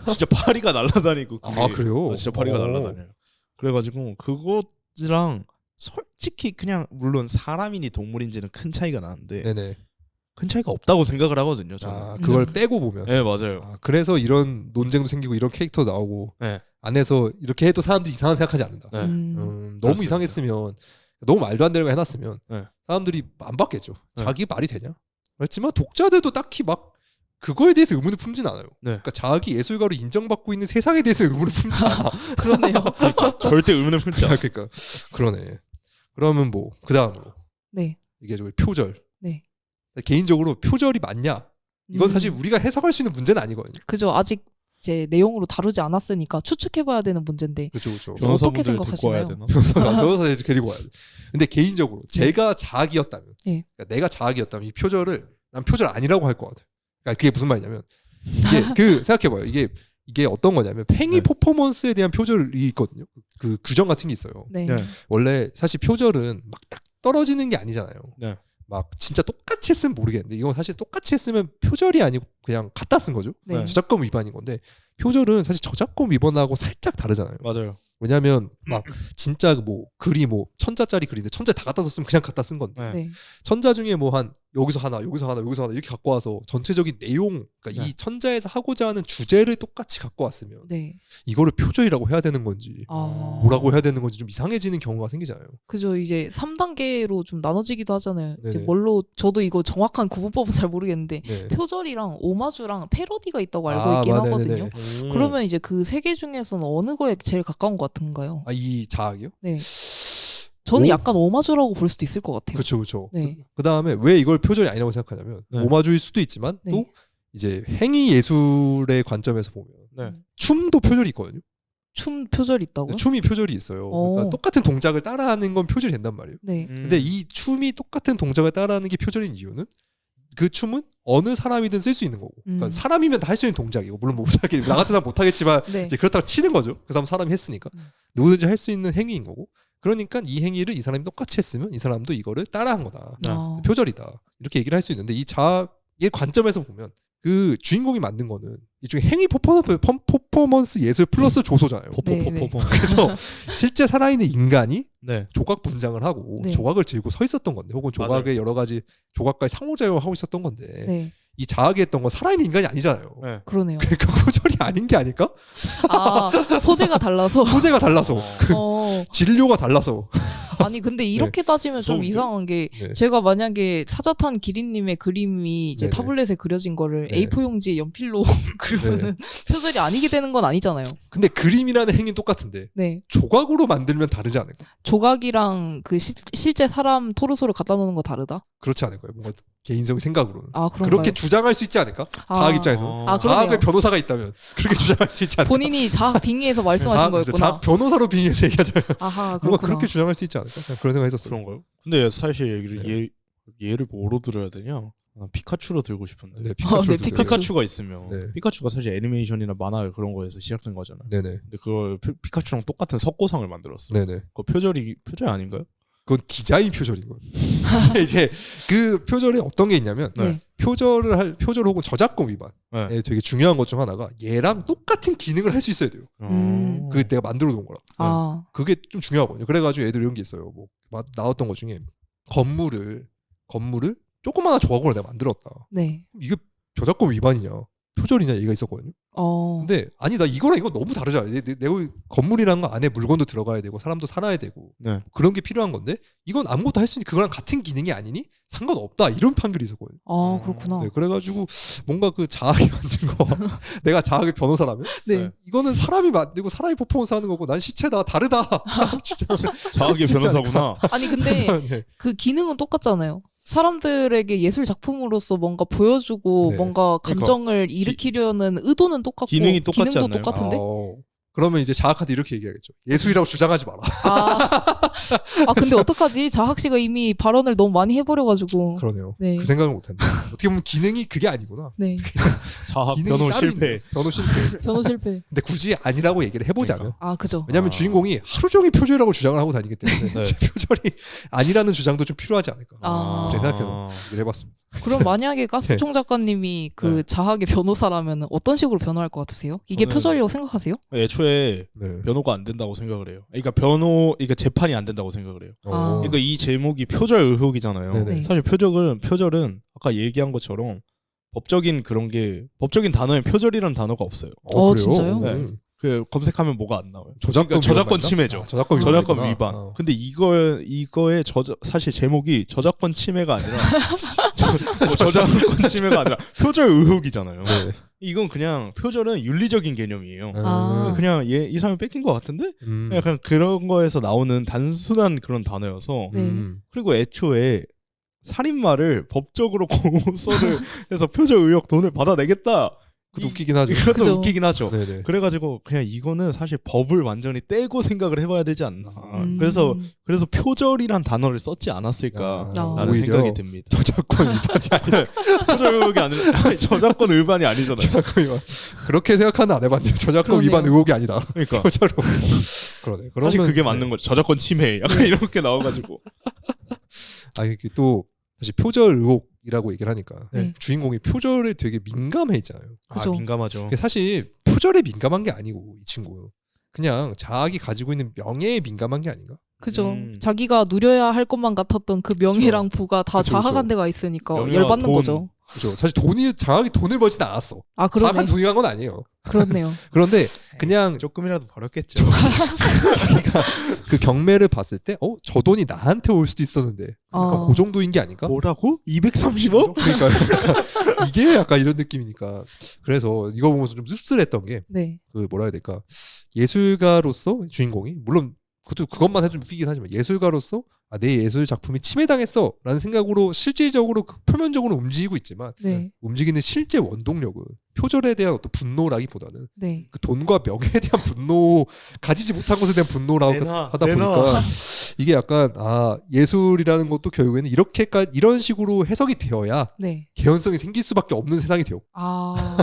S3: 진짜 파리가 날아다니고 그게.
S2: 그래요?
S3: 진짜 파리가
S2: 오.
S3: 날아다녀요. 그래가지고 그것이랑 솔직히 그냥 물론 사람이니 동물인지는 큰 차이가 나는데
S2: 네네.
S3: 큰 차이가 없다고 생각을 하거든요. 저는.
S2: 그걸 빼고 보면.
S3: 네 맞아요.
S2: 그래서 이런 논쟁도 생기고 이런 캐릭터 나오고
S3: 네.
S2: 안에서 이렇게 해도 사람들이 이상한 생각하지 않는다.
S3: 네.
S2: 너무
S3: 그렇습니다.
S2: 이상했으면 너무 말도 안 되는 거 해놨으면
S3: 네.
S2: 사람들이 안 받겠죠.
S3: 네.
S2: 자기 말이 되냐? 그렇지만 독자들도 딱히 막 그거에 대해서 의문을 품진 않아요.
S3: 네.
S2: 그러니까 자기 예술가로 인정받고 있는 세상에 대해서 의문을 품지 않아.
S1: 그러네요.
S3: 절대 의문을 품지 않아요.
S2: 그러니까 그러네. 그러면 뭐 그 다음으로
S1: 네.
S2: 이게 저 표절.
S1: 네.
S2: 개인적으로 표절이 맞냐? 이건 사실
S1: 음,
S2: 우리가 해석할 수 있는 문제는 아니거든요.
S1: 그죠. 아직 이제 내용으로 다루지 않았으니까 추측해봐야 되는 문제인데
S2: 그렇죠, 그렇죠.
S1: 어떻게
S3: 변호사분들 데리고 와야
S1: 생각하시나요?
S3: 되나?
S2: 변호사 데리고 와야 돼. 근데 개인적으로 제가 자학이었다면,
S1: 네.
S2: 그러니까 내가 자학이었다면 이 표절을 난 표절 아니라고 할 것 같아. 그러니까 그게 무슨 말이냐면 이게 그 생각해봐요. 이게 어떤 거냐면 팽이
S3: 네.
S2: 퍼포먼스에 대한 표절이 있거든요. 그 규정 같은 게 있어요.
S1: 네.
S3: 네.
S2: 원래 사실 표절은 막 딱 떨어지는 게 아니잖아요.
S3: 네.
S2: 막 진짜 똑같이 했으면 모르겠는데 이건 사실 똑같이 했으면 표절이 아니고 그냥 갖다 쓴 거죠.
S1: 네.
S2: 저작권 위반인 건데 표절은 사실 저작권 위반하고 살짝 다르잖아요.
S3: 맞아요.
S2: 왜냐하면 막 진짜 뭐 글이 뭐 천자짜리 글인데 천자 다 갖다 썼으면 그냥 갖다 쓴 건데
S3: 네.
S1: 네.
S2: 천자 중에 뭐 한 여기서 하나 여기서 하나 여기서 하나 이렇게 갖고 와서 전체적인 내용 그러니까
S3: 네.
S2: 이 천자에서 하고자 하는 주제를 똑같이 갖고 왔으면
S1: 네.
S2: 이거를 표절이라고 해야 되는 건지
S1: 아.
S2: 뭐라고 해야 되는 건지 좀 이상해지는 경우가 생기잖아요.
S1: 그죠. 이제 3단계로 좀 나눠지기도 하잖아요. 이제
S2: 네네.
S1: 뭘로 저도 이거 정확한 구분법은 잘 모르겠는데
S2: 네.
S1: 표절이랑 오마주랑 패러디가 있다고 알고 있긴
S2: 네네네.
S1: 하거든요. 그러면 이제 그 세 개 중에서는 어느 거에 제일 가까운 것 같은가요?
S2: 이 자학이요?
S1: 네. 저는
S2: 오?
S1: 약간 오마주라고 볼 수도 있을 것 같아요.
S2: 그렇죠, 그렇죠.
S1: 네.
S2: 그 다음에 왜 이걸 표절이 아니라고 생각하냐면
S3: 네.
S2: 오마주일 수도 있지만
S1: 네.
S2: 또 이제 행위 예술의 관점에서 보면
S3: 네.
S2: 춤도 표절이 있거든요.
S1: 춤 표절이 있다고요?
S2: 춤이 표절이 있어요. 그러니까 똑같은 동작을 따라하는 건 표절이 된단 말이에요.
S1: 네.
S2: 근데 이 춤이 똑같은 동작을 따라하는 게 표절인 이유는 그 춤은 어느 사람이든 쓸 수 있는 거고, 그러니까 사람이면 다 할 수 있는 동작이고, 물론 뭐 못하게 나 같은 사람 못하겠지만
S1: 네.
S2: 이제 그렇다고 치는 거죠. 그 사람 사람이 했으니까 누구든지 할 수 있는 행위인 거고. 그러니까 이 행위를 이 사람이 똑같이 했으면 이 사람도 이거를 따라한 거다.
S1: 아.
S2: 표절이다. 이렇게 얘기를 할 수 있는데 이 자학의 관점에서 보면 그 주인공이 만든 거는 일종의 행위 퍼포먼스 예술 플러스 조소잖아요.
S1: 네, 네.
S2: 그래서 실제 살아있는 인간이
S3: 네.
S2: 조각 분장을 하고
S1: 네.
S2: 조각을 들고 서 있었던 건데, 혹은 조각의 여러 가지 조각과의 상호작용을 하고 있었던 건데,
S1: 네.
S2: 이 자학이 했던 건 살아있는 인간이 아니잖아요.
S3: 네.
S1: 그러네요.
S2: 그러니까 표절이 아닌 게 아닐까?
S1: 아, 소재가 달라서.
S2: 소재가 달라서 진료가 달라서.
S1: 아니 근데 이렇게 따지면 좀
S3: 소음제?
S1: 이상한 게
S2: 네.
S1: 제가 만약에 사자탄 기린님의 그림이 이제
S2: 네네.
S1: 타블렛에 그려진 거를
S2: 네.
S1: A4 용지에 연필로 그리면은 표절이 아니게 되는 건 아니잖아요.
S2: 근데 그림이라는 행위는 똑같은데
S1: 네.
S2: 조각으로 만들면 다르지 않을까?
S1: 조각이랑 그 실제 사람 토르소를 갖다 놓는 거 다르다?
S2: 그렇지 않을까요? 뭔가 개인적인 생각으로는.
S1: 아, 그런가요?
S2: 그렇게 주장할 수 있지 않을까?
S1: 아.
S2: 자학 입장에서.
S1: 아,
S2: 자학의
S1: 그러네요.
S2: 변호사가 있다면 그렇게 주장할 수 있지 않을까?
S1: 본인이 자학 빙의해서 말씀하신 거였구나.
S2: 자학 변호사로 빙의해서 얘기하자면
S1: 아하,
S2: 뭔가
S1: 그렇구나.
S2: 그렇게 주장할 수 있지 않을까? 그냥 그런 생각했었어요.
S3: 그런가요? 근데 사실 얘기를
S2: 네.
S3: 얘를 뭐로 들어야 되냐? 피카츄로 들고 싶은데.
S2: 네, 피카츄.
S1: 네,
S3: 피카츄가 있으면
S2: 네.
S3: 피카츄가 사실 애니메이션이나 만화 그런 거에서 시작된 거잖아요.
S2: 네네.
S3: 근데 그걸 피카츄랑 똑같은 석고상을 만들었어.
S2: 네네.
S3: 그거 표절 아닌가요?
S2: 그건 디자인 표절인 거예요. 이제 그 표절에 어떤 게 있냐면
S1: 네.
S2: 표절 혹은 저작권 위반에
S3: 네.
S2: 되게 중요한 것 중 하나가 얘랑 똑같은 기능을 할 수 있어야 돼요. 그게 내가 만들어 놓은 거라.
S1: 아,
S2: 그게 좀 중요하거든요. 그래가지고 애들 이런 게 있어요. 뭐 나왔던 것 중에 건물을 조그마한 조각으로 내가 만들었다.
S1: 네.
S2: 그럼 이게 저작권 위반이냐 표절이냐 얘기가 있었거든요. 근데 아니 나 이거랑 이거 너무 다르잖아. 내가 건물이라는 거 안에 물건도 들어가야 되고 사람도 살아야 되고
S3: 네.
S2: 그런 게 필요한 건데 이건 아무것도 할 수 있는 그거랑 같은 기능이 아니니 상관없다 이런 판결이 있었거든요.
S1: 아, 그렇구나.
S2: 네, 그래가지고 뭔가 그 자학이 만든 거 내가 자학의 변호사라면
S1: 네.
S2: 이거는 사람이 만들고 사람이 퍼포먼스 하는 거고 난 시체다 다르다. 진짜
S3: 자학의
S2: 진짜
S3: 변호사구나.
S1: 아니 근데
S2: 네.
S1: 그 기능은 똑같잖아요. 사람들에게 예술 작품으로서 뭔가 보여주고
S2: 네.
S1: 뭔가 감정을 일으키려는 의도는 똑같고
S3: 기능이 똑같지
S1: 기능도
S3: 않나요?
S1: 똑같은데?
S2: 그러면 이제 자학한테 이렇게 얘기하겠죠. 예술이라고 주장하지 마라.
S1: 아 근데 어떡하지? 자학 씨가 이미 발언을 너무 많이 해버려가지고.
S2: 그러네요.
S1: 네.
S2: 그 생각을 못했네. 어떻게 보면 기능이 그게 아니구나.
S1: 네.
S3: 자학
S2: 기능이
S3: 변호
S2: 따로
S3: 실패.
S2: 있네. 변호 실패.
S1: 변호 실패.
S2: 근데 굳이 아니라고 얘기를 해보자면
S1: 아 그죠.
S2: 왜냐하면 주인공이 하루 종일 표절이라고 주장을 하고 다니기 때문에
S3: 네.
S2: 표절이 아니라는 주장도 좀 필요하지 않을까.
S1: 아.
S2: 제가 생각해서 얘기를 해봤습니다.
S1: 그럼 만약에 가스총 작가님이 그
S3: 네.
S1: 자학의 변호사라면 어떤 식으로 변호할 것 같으세요? 이게
S3: 저는-
S1: 표절이라고 생각하세요?
S3: 애초에
S2: 네.
S3: 변호가 안 된다고 생각을 해요. 그러니까 재판이 안 된다고 생각을 해요.
S1: 아.
S3: 그러니까 이 제목이 표절 의혹이잖아요.
S2: 네네.
S3: 사실 표절은 아까 얘기한 것처럼 법적인 단어에 표절이라는 단어가 없어요.
S1: 어, 진짜요?
S3: 네. 그 검색하면 뭐가 안 나와요.
S2: 저작권
S3: 저작권
S2: 위반인가?
S3: 침해죠.
S2: 아, 저작권
S3: 저작권
S2: 위반이구나.
S3: 위반.
S2: 어.
S3: 근데 이거의 사실 제목이 저작권 침해가 아니라 저작권 침해가 아니라 표절 의혹이잖아요.
S2: 네.
S3: 이건 그냥 표절은 윤리적인 개념이에요.
S1: 아.
S3: 그냥 이 사람이 뺏긴 것 같은데 약간 그런 거에서 나오는 단순한 그런 단어여서
S1: 네.
S3: 그리고 애초에 살인마를 법적으로 고소를 해서 표절 의혹 돈을 받아내겠다.
S2: 그것도 웃기긴 하죠.
S3: 이것도
S1: 그죠.
S3: 웃기긴 하죠.
S2: 네네.
S3: 그래가지고 그냥 이거는 사실 법을 완전히 떼고 생각을 해봐야 되지 않나.
S1: 음.
S3: 그래서 표절이란 단어를 썼지 않았을까라는
S1: 아.
S2: 오히려
S3: 생각이 듭니다.
S2: 저작권 위반이 아니라
S3: 표절 의혹이 아니라 저작권 위반이 아니잖아요.
S2: 저작권 위반. 그렇게 생각하는 안 해봤네요. 저작권
S1: 그러네요.
S2: 위반 의혹이 아니라
S3: 그러니까
S2: 표절 의혹. 그러네. 그러면
S3: 사실 그게 맞는 거죠. 저작권 침해 약간 이렇게 나와가지고.
S2: 아 이게 또 사실 표절 의혹이라고 얘기를 하니까
S1: 네.
S2: 주인공이 표절에 되게 민감해 있잖아요.
S1: 그죠.
S3: 민감하죠.
S2: 사실 표절에 민감한 게 아니고 이 친구 그냥 자학이 가지고 있는 명예에 민감한 게 아닌가?
S1: 그죠. 자기가 누려야 할 것만 같았던 그 명예랑 부가 다
S2: 그쵸,
S1: 자학한
S2: 그쵸.
S1: 데가 있으니까
S3: 명예와
S1: 열받는
S3: 돈.
S1: 거죠.
S2: 그죠. 사실 자학이 돈을 벌진 않았어.
S1: 아 그러네.
S2: 자학한 돈이 간 건 아니에요.
S1: 그렇네요.
S2: 그런데 그냥
S3: 조금이라도 벌었겠죠.
S2: 자기가 그 경매를 봤을 때 저 돈이 나한테 올 수도 있었는데 그러니까
S1: 아.
S2: 그 정도인 게 아닐까?
S3: 뭐라고? 230억?
S2: 그러니까 이게 약간 이런 느낌이니까 그래서 이거 보면서 좀 씁쓸했던 게
S1: 네.
S2: 그 뭐라 해야 될까 예술가로서 주인공이 물론 그것만 해도 웃기긴 하지만 예술가로서 내 예술 작품이 침해당했어라는 생각으로 실질적으로 표면적으로 움직이고 있지만
S1: 네.
S2: 움직이는 실제 원동력은 표절에 대한 어떤 분노라기보다는
S1: 네.
S2: 그 돈과 명예에 대한 분노, 가지지 못한 것에 대한 분노라고 하다 보니까 이게 약간 예술이라는 것도 결국에는 이런 식으로 해석이 되어야
S1: 네.
S2: 개연성이 생길 수밖에 없는 세상이 되었고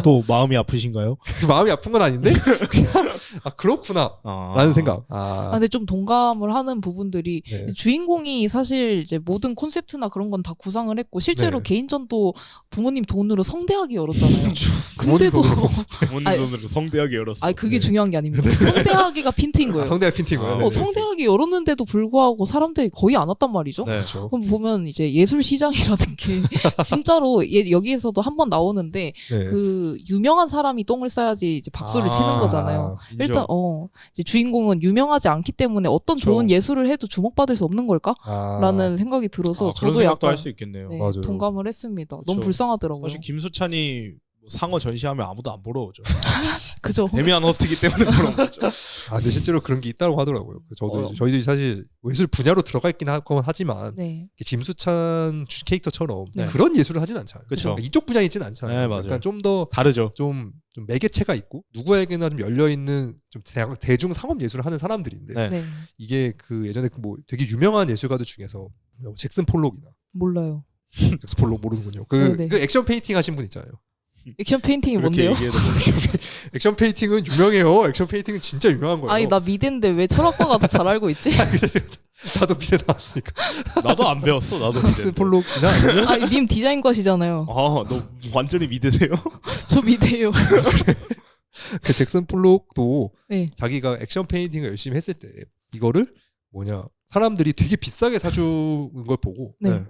S3: 또 마음이 아프신가요?
S2: 마음이 아픈 건 아닌데 그냥 그렇구나 라는 생각.
S1: 근데 좀 동감을 하는 부분들이
S2: 네.
S1: 주인공이 사실 이제 모든 콘셉트나 그런 건 다 구상을 했고 실제로
S2: 네.
S1: 개인전도 부모님 돈으로 성대하게 열었잖아요.
S2: 그렇죠.
S1: 근데도
S3: 부모님 돈으로 성대하게 열었어.
S1: 그게
S2: 네.
S1: 중요한 게 아닙니다. 성대하기가 핀트인 거예요.
S2: 성대가 핀트인 거예요. 네.
S1: 성대하게 열었는데도 불구하고 사람들이 거의 안 왔단 말이죠.
S3: 네.
S2: 그렇죠.
S1: 그럼 보면 이제 예술 시장이라는 게 진짜로 여기에서도 한 번 나오는데
S2: 네.
S1: 그 유명한 사람이 똥을 싸야지 이제 박수를 치는 거잖아요.
S3: 인정.
S1: 일단 이제 주인공은 유명하지 않기 때문에 어떤 좋은
S3: 그렇죠.
S1: 예술을 해도 주목받을 수 없는 걸까라는 생각이 들어서
S3: 그런
S1: 저도
S3: 생각도
S1: 약간
S3: 할 수 있겠네요.
S1: 네,
S2: 맞아요.
S1: 동감을 했습니다. 너무
S3: 그렇죠.
S1: 불쌍하더라고요.
S3: 사실 김수찬이 상어 전시하면 아무도 안 보러 오죠.
S1: 그죠?
S3: 데미안 허스트기 때문에 그런 거죠.
S2: 근데 실제로 그런 게 있다고 하더라고요. 저도 이제 저희들이 사실 예술 분야로 들어가 있긴 하지만
S1: 네.
S2: 김수찬 캐릭터처럼
S1: 네.
S2: 그런 예술을 하진 않잖아요.
S3: 그쵸.
S2: 그러니까 이쪽 분야에 있진 않잖아요.
S3: 네, 맞아요.
S2: 약간 좀 더
S3: 다르죠.
S2: 좀 매개체가 있고 누구에게나 좀 열려 있는 좀 대중 상업 예술을 하는 사람들인데
S3: 네.
S1: 네.
S2: 이게 그 예전에 뭐 되게 유명한 예술가들 중에서 잭슨 폴록이나
S1: 몰라요.
S2: 잭슨 폴록 모르는군요.
S1: 네.
S2: 그 액션 페인팅 하신 분 있잖아요.
S1: 액션 페인팅이
S3: 그렇게
S1: 뭔데요?
S3: 얘기해도 모르겠어요.
S2: 액션 페인팅은 유명해요. 액션 페인팅은 진짜 유명한 거예요.
S1: 아니 나 미대인데 왜 철학과가 더 잘 알고 있지?
S2: 나도 미대 나왔으니까.
S3: 나도 안 배웠어. 나도
S2: 잭슨
S3: 미대.
S2: 폴록이나 아니면
S1: 아니 님 디자인과시잖아요.
S3: 너 완전히 미대세요?
S1: 저 미대예요.
S2: 그 잭슨 폴록도
S1: 네.
S2: 자기가 액션 페인팅을 열심히 했을 때 이거를 사람들이 되게 비싸게 사주는 걸 보고
S1: 네.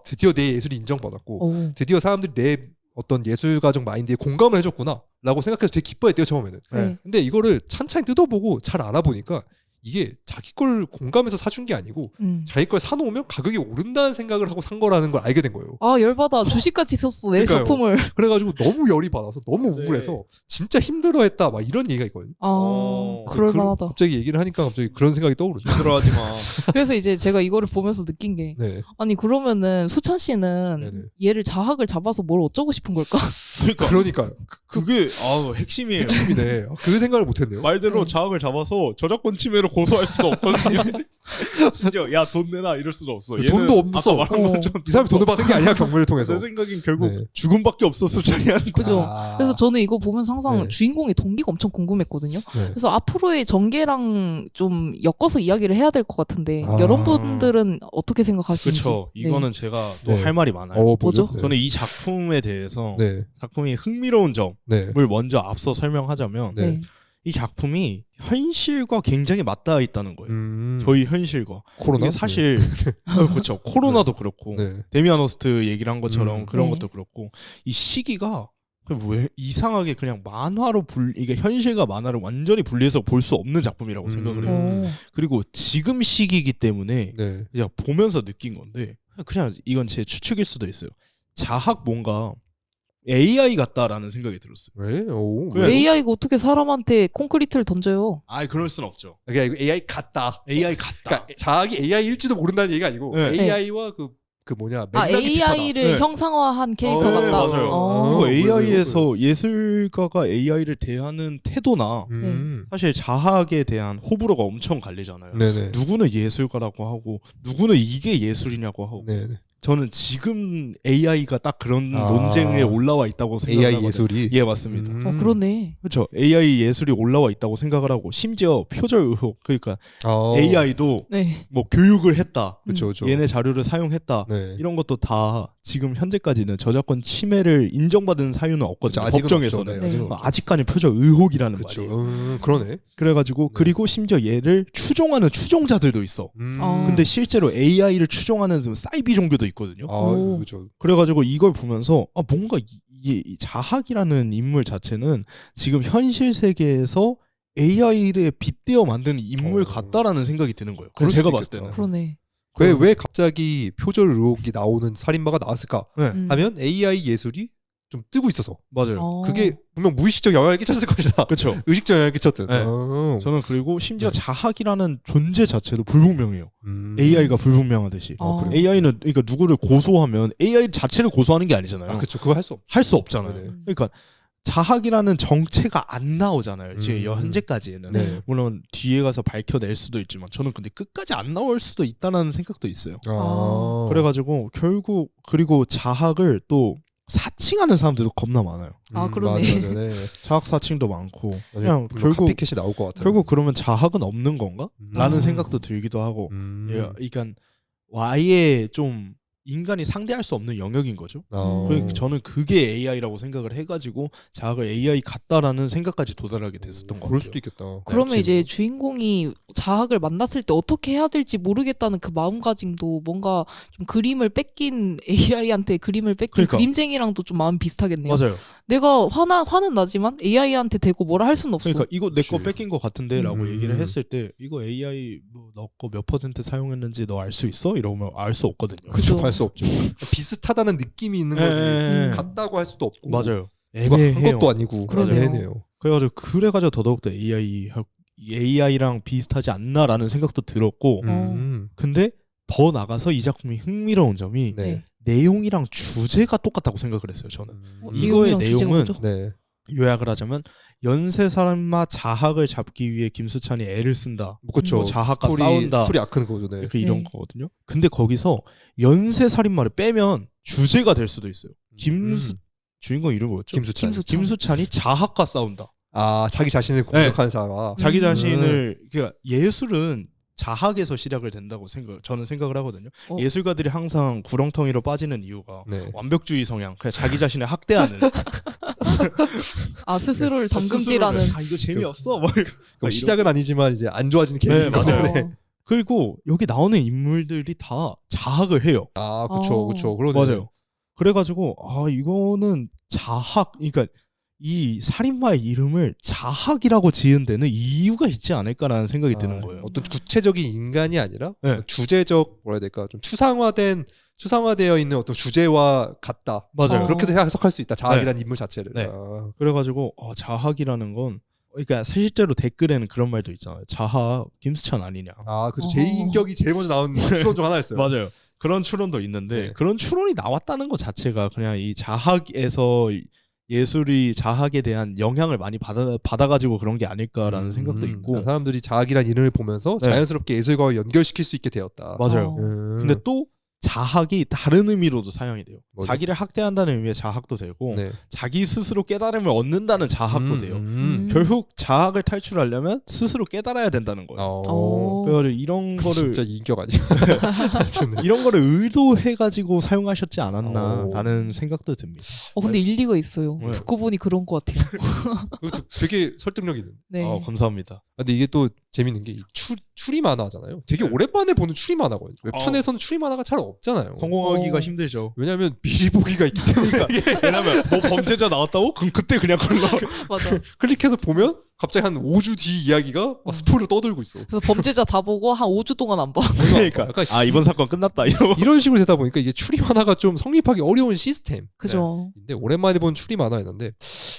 S2: 드디어 내 예술이 인정받았고
S1: 오.
S2: 드디어 사람들이 내 어떤 예술가적 마인드에 공감을 해줬구나 라고 생각해서 되게 기뻐했대요 처음에는.
S1: 네.
S2: 근데 이거를 찬찬히 뜯어보고 잘 알아보니까 이게 자기 걸 공감해서 사준 게 아니고 자기 걸 사놓으면 가격이 오른다는 생각을 하고 산 거라는 걸 알게 된 거예요.
S1: 열받아. 주식같이 썼어 내
S2: 그러니까요.
S1: 작품을.
S2: 그래가지고 너무 열이 받아서 너무 우울해서 진짜 힘들어했다 막 이런 얘기가 있거든요.
S1: 그럴만하다.
S2: 갑자기 얘기를 하니까 갑자기 그런 생각이 떠오르죠.
S3: 힘들어하지 마.
S1: 그래서 이제 제가 이거를 보면서 느낀 게
S2: 네.
S1: 아니 그러면은 수찬 씨는
S2: 네네.
S1: 얘를 자학을 잡아서 뭘 어쩌고 싶은 걸까?
S2: 그러니까요.
S3: 그게 핵심이에요.
S2: 핵심이네. 그 생각을 못했네요.
S3: 말대로
S1: 네.
S3: 자학을 잡아서 저작권 침해로 고소할 수도 없거든요. 심지어 야 돈 내놔 이럴 수도 없어. 얘는
S2: 돈도 없어.
S3: 아까 말한 것처럼
S2: 이 사람이 돈을 받은 게 아니야 경매를 통해서.
S3: 내 생각엔 결국
S2: 네.
S3: 죽음밖에 없어 수찬이한테.
S1: 그죠? 그래서 저는 이거 보면서 항상
S2: 네.
S1: 주인공의 동기가 엄청 궁금했거든요.
S2: 네.
S1: 그래서 앞으로의 전개랑 좀 엮어서 이야기를 해야 될 것 같은데
S2: 아.
S1: 여러분들은 어떻게 생각하시는지.
S3: 그렇죠.
S1: 네.
S3: 이거는 제가 또
S2: 네.
S3: 할 말이 많아요.
S1: 뭐죠?
S2: 네.
S3: 저는 이 작품에 대해서
S2: 네.
S3: 작품이 흥미로운 점을
S2: 네.
S3: 먼저 앞서 설명하자면
S2: 네.
S1: 네.
S3: 이 작품이 현실과 굉장히 맞닿아 있다는 거예요. 저희 현실과.
S2: 코로나
S3: 이게 사실 그렇죠. 코로나도 그렇고
S2: 네.
S3: 데미안 허스트 얘기를 한 것처럼 그런
S1: 네.
S3: 것도 그렇고 이 시기가 왜 이상하게 그냥 만화로 이게 현실과 만화를 완전히 분리해서 볼 수 없는 작품이라고 생각을 해요.
S1: 오.
S3: 그리고 지금 시기이기 때문에
S2: 네.
S3: 그냥 보면서 느낀 건데 그냥 이건 제 추측일 수도 있어요. 자학 뭔가 AI 같다라는 생각이 들었어요.
S2: 왜? 오.
S3: 그래.
S1: AI가 어떻게 사람한테 콘크리트를 던져요?
S3: 그럴 순 없죠.
S2: 그러니까 이거 AI 같다.
S3: AI 같다.
S2: 그러니까 자학이 AI일지도 모른다는 얘기가 아니고
S3: 네.
S2: AI와 그 맥락이
S1: AI를
S3: 네.
S1: 형상화한 캐릭터
S2: 네,
S1: 같다.
S3: 맞아요.
S1: 어.
S3: 그리고 AI에서 예술가가 AI를 대하는 태도나 사실 자학에 대한 호불호가 엄청 갈리잖아요.
S2: 네네.
S3: 누구는 예술가라고 하고 누구는 이게 예술이냐고 하고
S2: 네네.
S3: 저는 지금 AI가 딱 그런 논쟁에 올라와 있다고 생각하거든요.
S2: AI 예술이.
S3: 예, 맞습니다.
S1: 그러네.
S3: 그렇죠. AI 예술이 올라와 있다고 생각을 하고 심지어 표절 의혹 그러니까 AI도
S1: 네.
S3: 뭐 교육을 했다.
S2: 그렇죠.
S3: 얘네 자료를 사용했다.
S2: 네.
S3: 이런 것도 다 지금 현재까지는 저작권 침해를 인정받은 사유는 없거든요.
S2: 아직은
S3: 법정에서는.
S2: 없죠. 네, 아직은 없죠.
S3: 아직까지 표절 의혹이라는
S2: 그렇죠.
S3: 말이에요.
S2: 그러네.
S3: 그래가지고
S2: 네.
S3: 그리고 심지어 얘를 추종하는 추종자들도 있어. 근데 실제로 AI를 추종하는 사이비 종교도 있거든요.
S1: 오.
S2: 그렇죠.
S3: 그래가지고 이걸 보면서 뭔가 이 자학이라는 인물 자체는 지금 현실 세계에서 AI를 빗대어 만드는 인물 같다라는 생각이 드는 거예요.
S2: 그럴
S3: 제가
S2: 수도
S3: 봤을 때는.
S2: 있겠다.
S1: 그러네.
S2: 왜 갑자기 표절 의혹이 나오는 살인마가 나왔을까
S3: 네.
S2: 하면 AI 예술이 좀 뜨고 있어서
S3: 맞아요.
S2: 그게 분명 무의식적 영향을 끼쳤을 것이다.
S3: 그렇죠.
S2: 의식적 영향을 끼쳤든.
S3: 네. 저는 그리고 심지어 자학이라는 존재 자체도 불분명해요. AI가 불분명하듯이.
S1: 그래요?
S3: AI는 그러니까 누구를 고소하면 AI 자체를 고소하는 게 아니잖아요.
S2: 그렇죠. 그거 할 수 없죠.
S3: 할 수 없잖아요.
S2: 네네.
S3: 그러니까 자학이라는 정체가 안 나오잖아요. 이제 현재까지는.
S2: 네.
S3: 물론 뒤에 가서 밝혀낼 수도 있지만 저는 근데 끝까지 안 나올 수도 있다는 생각도 있어요. 그래가지고 결국 그리고 자학을 또 사칭하는 사람들도 겁나 많아요.
S1: 그러네.
S2: 맞아, 네.
S3: 자학 사칭도 많고 그냥 결국
S2: 카피캣이 나올 것 같아요.
S3: 결국 그러면 자학은 없는 건가? 라는 생각도 들기도 하고 그러니까 아예 좀 인간이 상대할 수 없는 영역인 거죠. 저는 그게 AI라고 생각을 해가지고 자학을 AI 같다라는 생각까지 도달하게 됐었던 것 같아요.
S2: 그럴 수도 있겠다.
S1: 그러면 이제 주인공이 자학을 만났을 때 어떻게 해야 될지 모르겠다는 그 마음가짐도 뭔가 좀 그림을 뺏긴 AI한테 그림을 뺏긴
S3: 그러니까.
S1: 그림쟁이랑도 좀 마음 비슷하겠네요.
S3: 맞아요.
S1: 내가 화는 나지만 AI한테 대고 뭐라 할 수는 없어.
S3: 그러니까 이거 내 거
S2: 그치.
S3: 뺏긴 것 같은데라고 얘기를 했을 때 이거 AI 뭐 너 거 몇 % 사용했는지 너 알 수 있어? 이러면 알 수 없거든요.
S1: 그죠.
S2: 할 수 없죠. 비슷하다는 느낌이 있는 거지. 같다고 할 수도 없고.
S3: 맞아요.
S2: 누가 한
S3: 애매해요.
S2: 것도 아니고.
S1: 그러네요.
S2: 애매해요.
S3: 그래가지고 더더욱더 AI랑 비슷하지 않나라는 생각도 들었고 근데 더 나가서 이 작품이 흥미로운 점이
S2: 네.
S3: 내용이랑 주제가 똑같다고 생각을 했어요. 저는
S1: 내용이랑
S3: 이거의
S1: 주제가
S3: 내용은
S1: 뭐죠?
S2: 네.
S3: 요약을 하자면 연쇄살인마 자학을 잡기 위해 김수찬이 애를 쓴다.
S2: 그렇죠.
S3: 뭐 자학과 싸운다.
S2: 스토리 아크는 거죠. 네.
S3: 이렇게 이런
S1: 네.
S3: 거거든요. 근데 거기서 연쇄살인마를 빼면 주제가 될 수도 있어요. 주인공 이름 뭐였죠?
S2: 김수찬.
S3: 김수찬이 자학과 싸운다.
S2: 자기 자신을 공격하는 자가.
S3: 자기 자신을 그러니까 예술은 자학에서 시작을 된다고 저는 생각을 하거든요. 예술가들이 항상 구렁텅이로 빠지는 이유가
S2: 네.
S3: 완벽주의 성향, 그냥 자기 자신을 학대하는.
S1: 스스로를 담금질하는.
S3: 이거 재미없어.
S2: 그럼 시작은 아니지만 이제 안 좋아지는 계기인 거죠.
S3: 맞아요.
S2: 네.
S3: 그리고 여기 나오는 인물들이 다 자학을 해요.
S2: 그렇죠. 그러네.
S3: 맞아요. 그래가지고 이거는 자학, 그러니까 이 살인마의 이름을 자학이라고 지은 데는 이유가 있지 않을까라는 생각이 드는 거예요.
S2: 어떤 구체적인 인간이 아니라
S3: 네.
S2: 주제적 뭐라 해야 될까 좀 추상화되어 있는 어떤 주제와 같다.
S3: 맞아요.
S2: 그렇게도 해석할 수 있다. 자학이라는 인물 자체를.
S3: 네. 그래가지고 자학이라는 건 그러니까 실제로 댓글에는 그런 말도 있잖아요. 자학 김수찬 아니냐.
S2: 그래서 제2인격이 제일 먼저 나온 추론 중 하나였어요.
S3: 맞아요. 그런 추론도 있는데
S2: 네.
S3: 그런 추론이 나왔다는 것 자체가 그냥 이 자학에서 예술이 자학에 대한 영향을 많이 받아가지고 그런 게 아닐까라는 생각도 있고
S2: 그러니까 사람들이 자학이라는 이름을 보면서
S3: 네.
S2: 자연스럽게 예술과 연결시킬 수 있게 되었다.
S3: 맞아요. 근데
S2: 음.
S3: 또 자학이 다른 의미로도 사용이 돼요.
S2: 뭐죠?
S3: 자기를 학대한다는 의미의 자학도 되고
S2: 네.
S3: 자기 스스로 깨달음을 얻는다는 자학도 돼요. 결국 자학을 탈출하려면 스스로 깨달아야 된다는 거예요. 그래서 이런 거를
S2: 진짜 인격 아니야?
S3: 이런 거를 의도해가지고 사용하셨지 않았나라는 생각도 듭니다.
S1: 근데 일리가 있어요.
S3: 네.
S1: 듣고 보니 그런 것 같아요.
S2: 그것도 되게 설득력 있는.
S1: 네.
S3: 감사합니다.
S2: 근데 이게 또 재밌는 게 추리 만화잖아요. 되게
S3: 네.
S2: 오랜만에 보는 추리 만화거든요. 웹툰에서는 추리 만화가 잘 없잖아요.
S3: 성공하기가 힘들죠.
S2: 왜냐하면 미리 보기가 있기 때문에
S3: 왜냐면 뭐 범죄자 나왔다고? 그럼 그때 그냥 걸러.
S1: 맞아.
S2: 클릭해서 보면 갑자기 한 5주 뒤 이야기가 막 스포일러 떠들고 있어.
S1: 그래서 범죄자 다 보고 한 5주 동안 안 봐.
S3: 그러니까
S2: 약간
S3: 이번 사건 끝났다 이러고.
S2: 이런 식으로 되다 보니까 이게 추리 만화가 좀 성립하기 어려운 시스템.
S1: 그죠.
S2: 근데 오랜만에 본 추리 만화였는데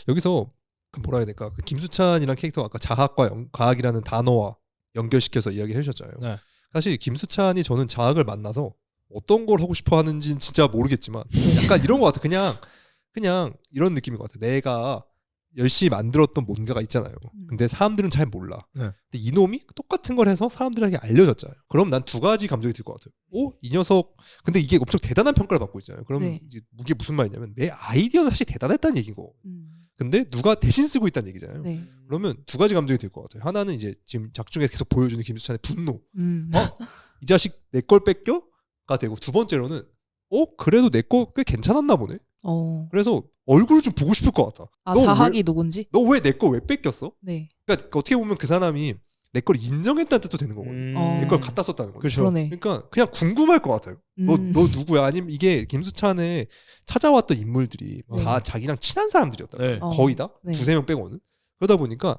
S2: 여기서 그 뭐라 해야 될까? 그 김수찬이라는 캐릭터가 아까 자학과 과학이라는 단어와 연결시켜서 이야기를 해주셨잖아요.
S3: 네.
S2: 사실 김수찬이 저는 자학을 만나서 어떤 걸 하고 싶어 하는지는 진짜 모르겠지만 약간 이런 것 같아. 그냥 이런 느낌인 것 같아. 내가 열심히 만들었던 뭔가가 있잖아요. 근데 사람들은 잘 몰라.
S3: 네.
S2: 근데 이놈이 똑같은 걸 해서 사람들에게 알려졌잖아요. 그럼 난 두 가지 감정이 들 것 같아요. 이 녀석 근데 이게 엄청 대단한 평가를 받고 있잖아요. 그럼
S1: 네.
S2: 이게 무슨 말이냐면 내 아이디어는 사실 대단했다는 얘기고 근데 누가 대신 쓰고 있다는 얘기잖아요.
S1: 네.
S2: 그러면 두 가지 감정이 들 것 같아요. 하나는 이제 지금 작중에 계속 보여주는 김수찬의 분노. 이 자식 내 걸 뺏겨?가 되고 두 번째로는 그래도 내 거 꽤 괜찮았나 보네. 그래서 얼굴을 좀 보고 싶을 것 같아.
S1: 자학이 누군지?
S2: 너 왜 내 거 왜 뺏겼어?
S1: 네.
S2: 그러니까 어떻게 보면 그 사람이 내 걸 인정했다는 뜻도 되는 거거든요. 내 걸 갖다 썼다는 거죠.
S3: 그렇죠.
S1: 그러네.
S2: 그러니까 그냥 궁금할 것 같아요. 너 누구야? 아니면 이게 김수찬에 찾아왔던 인물들이
S1: 네.
S2: 다 자기랑 친한 사람들이었다.
S3: 네.
S2: 거의 다
S1: 네.
S2: 두세 명 빼고는. 그러다 보니까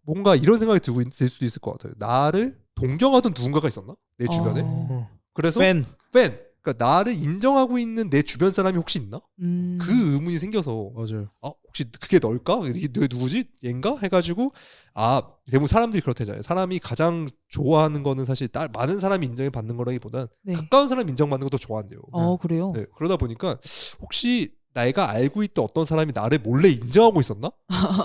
S2: 뭔가 이런 생각이 들 수도 있을 것 같아요. 나를 동경하던 누군가가 있었나? 내 주변에. 그래서
S3: 팬.
S2: 그러니까 나를 인정하고 있는 내 주변 사람이 혹시 있나? 그 의문이 생겨서
S3: 맞아요.
S2: 혹시 그게 널까? 이게 누구지? 얘인가? 해가지고 대부분 사람들이 그렇대잖아요. 사람이 가장 좋아하는 거는 사실 많은 사람이 인정을 받는 거라기보단
S1: 네.
S2: 가까운 사람 인정받는 것도 좋아한대요.
S1: 그래요?
S2: 네, 그러다 보니까 혹시 내가 알고 있던 어떤 사람이 나를 몰래 인정하고 있었나?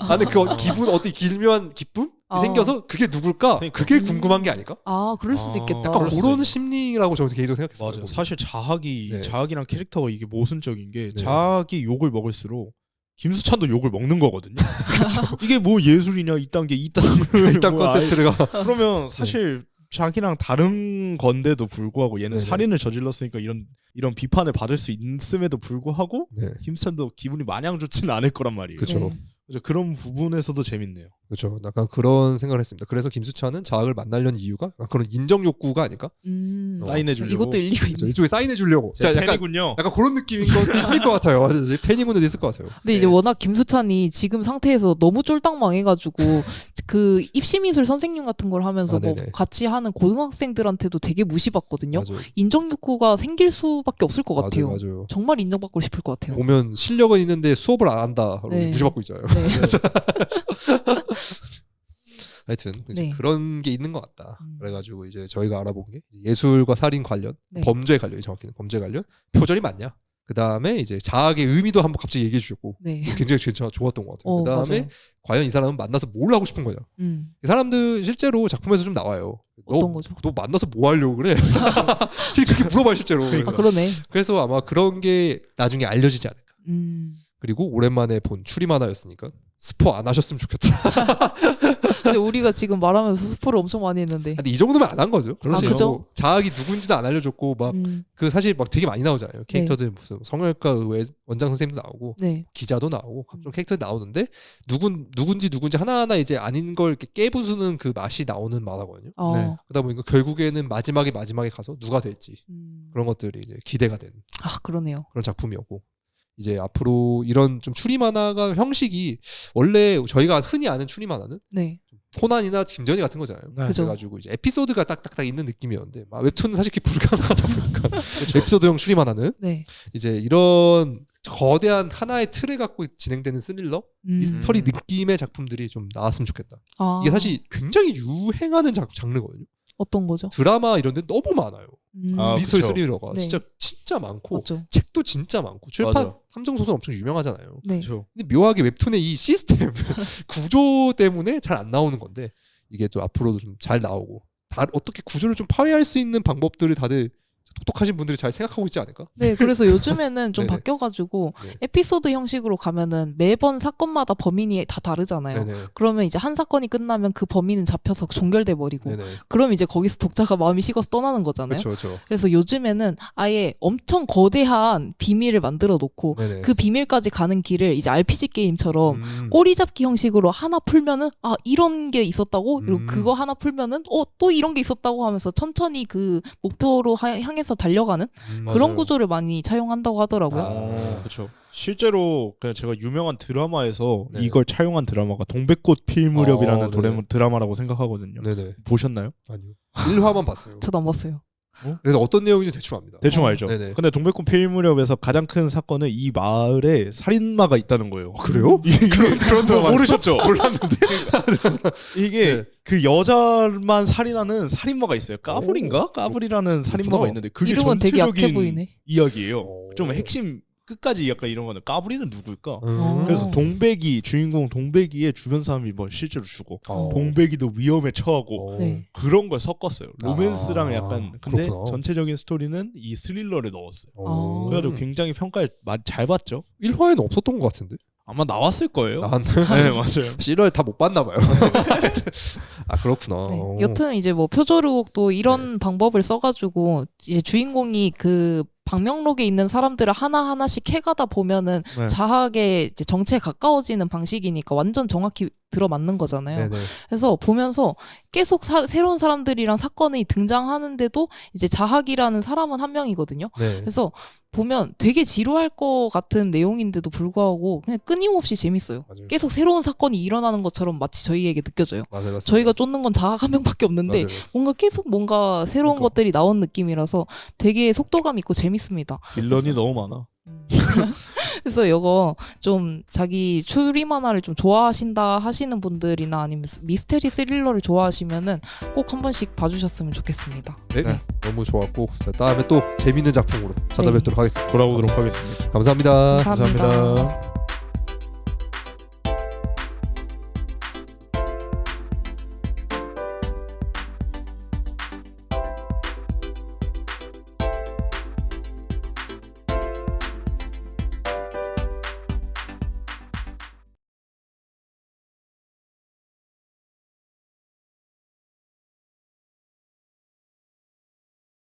S2: 나는 그 기분 어떻게 기묘한 기쁨이 생겨서 그게 누굴까? 그게 궁금한 게 아닐까?
S1: 아, 그럴 수도 있겠다.
S2: 약간 그런 심리라고 저는 개인적으로 생각했어요.
S3: 맞아요. 사실
S2: 네.
S3: 자학이랑 캐릭터가 이게 모순적인 게
S2: 네.
S3: 자학이 욕을 먹을수록 김수찬도 욕을 먹는 거거든요. 이게 뭐 예술이냐 이딴 게
S2: 일단 컨셉트가
S3: 그러면 사실 자기랑 다른 건데도 불구하고 얘는
S2: 네네.
S3: 살인을 저질렀으니까 이런 비판을 받을 수 있음에도 불구하고
S2: 네.
S3: 김수찬도 기분이 마냥 좋지는 않을 거란 말이에요.
S2: 그쵸.
S1: 네.
S3: 그래서 그런 부분에서도 재밌네요.
S2: 그렇죠. 약간 그런 생각을 했습니다. 그래서 김수찬은 자학을 만나려는 이유가 약간 그런 인정 욕구가 아닐까?
S3: 사인해주려고.
S1: 이것도 일리가
S2: 그렇죠.
S1: 있네.
S2: 이쪽에 사인해 주려고.
S3: 제
S2: 약간
S3: 팬이군요.
S2: 그런 느낌인 것도 있을 것 같아요. 맞아요. 팬이군도 있을 것 같아요.
S1: 근데 이제 워낙 김수찬이 지금 상태에서 너무 쫄딱 망해가지고 그 입시미술 선생님 같은 걸 하면서 뭐
S2: 네네.
S1: 같이 하는 고등학생들한테도 되게 무시받거든요.
S2: 맞아요.
S1: 인정 욕구가 생길 수밖에 없을 것 같아요.
S2: 맞아요.
S1: 정말 인정받고 싶을 것 같아요.
S2: 보면 실력은 있는데 수업을 안 한다.
S1: 네.
S2: 무시받고 있잖아요.
S1: 네.
S2: 하여튼 이제
S1: 네.
S2: 그런 게 있는 것 같다. 그래가지고 이제 저희가 알아본 게 예술과 살인 관련,
S1: 네.
S2: 범죄 관련, 정확히는 범죄 관련 표절이 맞냐. 그 다음에 이제 자학의 의미도 한번 갑자기 얘기해 주셨고
S1: 네.
S2: 굉장히 좋았던 것 같아요. 그 다음에
S1: 맞아요.
S2: 과연 이 사람은 만나서 뭘 하고 싶은 거냐. 이 사람들 실제로 작품에서 좀 나와요.
S1: 어떤 거죠?
S2: 너 만나서 뭐 하려고 그래? 그렇게 물어봐요 실제로.
S1: 아, 그러네.
S2: 그래서 아마 그런 게 나중에 알려지지 않을까. 그리고 오랜만에 본 추리 만화였으니까 스포 안 하셨으면 좋겠다.
S1: 근데 우리가 지금 말하면서 스포를 엄청 많이 했는데.
S2: 근데 이 정도면 안 한 거죠.
S1: 아, 그죠?
S2: 자학이 누군지도 안 알려줬고 막 그 사실 막 되게 많이 나오잖아요. 캐릭터들 무슨 성형외과 원장 선생님도 나오고
S1: 네.
S2: 기자도 나오고 각종 캐릭터들이 나오는데 누군지 하나하나 이제 아닌 걸 이렇게 깨부수는 그 맛이 나오는 만화거든요.
S1: 어.
S2: 그러다 보니까 결국에는 마지막에 가서 누가 될지 그런 것들이 이제 기대가 되는
S1: 아, 그러네요.
S2: 그런 작품이었고 이제 앞으로 이런 좀 추리 만화가 형식이 원래 저희가 흔히 아는 추리 만화는
S1: 네.
S2: 코난이나 김전이 같은 거잖아요.
S3: 네.
S1: 그죠.
S2: 그래가지고 이제 에피소드가 딱딱딱 있는 느낌이었는데 웹툰은 사실 그게 불가능하다 보니까 에피소드형 추리 만화는
S1: 네.
S2: 이제 이런 거대한 하나의 틀을 갖고 진행되는 스릴러 미스터리 느낌의 작품들이 좀 나왔으면 좋겠다.
S1: 아,
S2: 이게 사실 굉장히 유행하는 장르거든요.
S1: 어떤 거죠?
S2: 드라마 이런 데 너무 많아요.
S3: 아,
S2: 미스터리
S3: 그쵸.
S2: 스릴러가
S1: 네.
S2: 진짜 많고
S1: 맞죠.
S2: 책도 진짜 많고 출판
S3: 맞아.
S2: 함정 소설 엄청 유명하잖아요.
S1: 네.
S3: 그렇죠.
S2: 근데 묘하게 웹툰의 이 시스템 구조 때문에 잘 안 나오는 건데 이게 또 앞으로도 좀 잘 나오고 어떻게 구조를 좀 파괴할 수 있는 방법들을 다들 똑똑하신 분들이 잘 생각하고 있지 않을까?
S1: 네, 그래서 요즘에는 좀
S2: 네네.
S1: 바뀌어가지고
S2: 네.
S1: 에피소드 형식으로 가면은 매번 사건마다 범인이 다 다르잖아요.
S2: 네네.
S1: 그러면 이제 한 사건이 끝나면 그 범인은 잡혀서 종결돼 버리고
S2: 네네.
S1: 그럼 이제 거기서 독자가 마음이 식어서 떠나는 거잖아요.
S2: 그렇죠.
S1: 그래서 요즘에는 아예 엄청 거대한 비밀을 만들어 놓고
S2: 네네.
S1: 그 비밀까지 가는 길을 이제 RPG 게임처럼 꼬리 잡기 형식으로 하나 풀면은 아 이런 게 있었다고 그리고 그거 하나 풀면은 또 이런 게 있었다고 하면서 천천히 그 목표로 향해서 달려가는 그런
S3: 맞아요.
S1: 구조를 많이 차용한다고 하더라고요.
S3: 그렇죠. 실제로 그냥 제가 유명한 드라마에서
S2: 네.
S3: 이걸 차용한 드라마가 동백꽃 필 무렵이라는
S2: 네.
S3: 드라마라고 생각하거든요.
S2: 네네.
S3: 보셨나요?
S2: 아니요. 1화만 봤어요.
S1: 저도 안 봤어요.
S2: 그래서 어떤 내용인지 대충 압니다.
S3: 대충 알죠.
S2: 네네.
S3: 근데 동백꽃 필 무렵에서 가장 큰 사건은 이 마을에 살인마가 있다는 거예요.
S2: 그래요? 그런 드라마
S3: 모르셨죠?
S2: 몰랐는데.
S3: 이게
S2: 네.
S3: 그 여자만 살인하는 살인마가 있어요. 까불인가? 까불이라는 살인마가
S2: 그렇구나.
S3: 있는데 그게
S1: 이름은 되게 약해
S3: 전체적인
S1: 보이네.
S3: 이야기예요.
S2: 오.
S3: 좀 핵심 끝까지 약간 이런 거는 까불이는 누굴까?
S1: 어.
S3: 그래서 주인공 동백이의 주변 사람이 뭐 실제로 죽어.
S2: 어.
S3: 동백이도 위험에 처하고
S1: 네.
S3: 그런 걸 섞었어요. 로맨스랑 약간 근데
S2: 그렇구나.
S3: 전체적인 스토리는 이 스릴러를 넣었어요.
S1: 아.
S3: 그래가지고 굉장히 평가를 잘 받죠.
S2: 1화에는 없었던 것 같은데.
S3: 아마 나왔을 거예요.
S2: 나왔네.
S3: 네 맞아요.
S2: 1화에 다 못 봤나 봐요. 아 그렇구나.
S1: 네.
S2: 어.
S1: 여튼 이제 뭐 표절의혹도 이런 방법을 써가지고 이제 주인공이 그 방명록에 있는 사람들을 하나하나씩 캐가다 보면은
S3: 네.
S1: 자학의 이제 정체에 가까워지는 방식이니까 완전 정확히 들어맞는 거잖아요.
S2: 네네.
S1: 그래서 보면서 계속 새로운 사람들이랑 사건이 등장하는데도 이제 자학이라는 사람은 한 명이거든요.
S2: 네.
S1: 그래서 보면 되게 지루할 것 같은 내용인데도 불구하고 그냥 끊임없이 재밌어요.
S2: 맞아요.
S1: 계속 새로운 사건이 일어나는 것처럼 마치 저희에게 느껴져요.
S2: 맞아요.
S1: 저희가 쫓는 건 자학 한 명밖에 없는데
S2: 맞아요.
S1: 뭔가 계속 뭔가 새로운
S3: 그러니까.
S1: 것들이 나온 느낌이라서 되게 속도감 있고 재밌습니다.
S3: 빌런이 너무 많아.
S1: 그래서 이거 좀 자기 추리 만화를 좀 좋아하신다 하시는 분들이나 아니면 미스테리 스릴러를 좋아하시면은 꼭 한 번씩 봐주셨으면 좋겠습니다.
S2: 네,
S3: 네.
S2: 너무 좋았고 자, 다음에 또 재밌는 작품으로 찾아뵙도록 하겠습니다.
S3: 돌아오도록 하겠습니다.
S2: 감사합니다.
S1: 감사합니다.
S3: 감사합니다.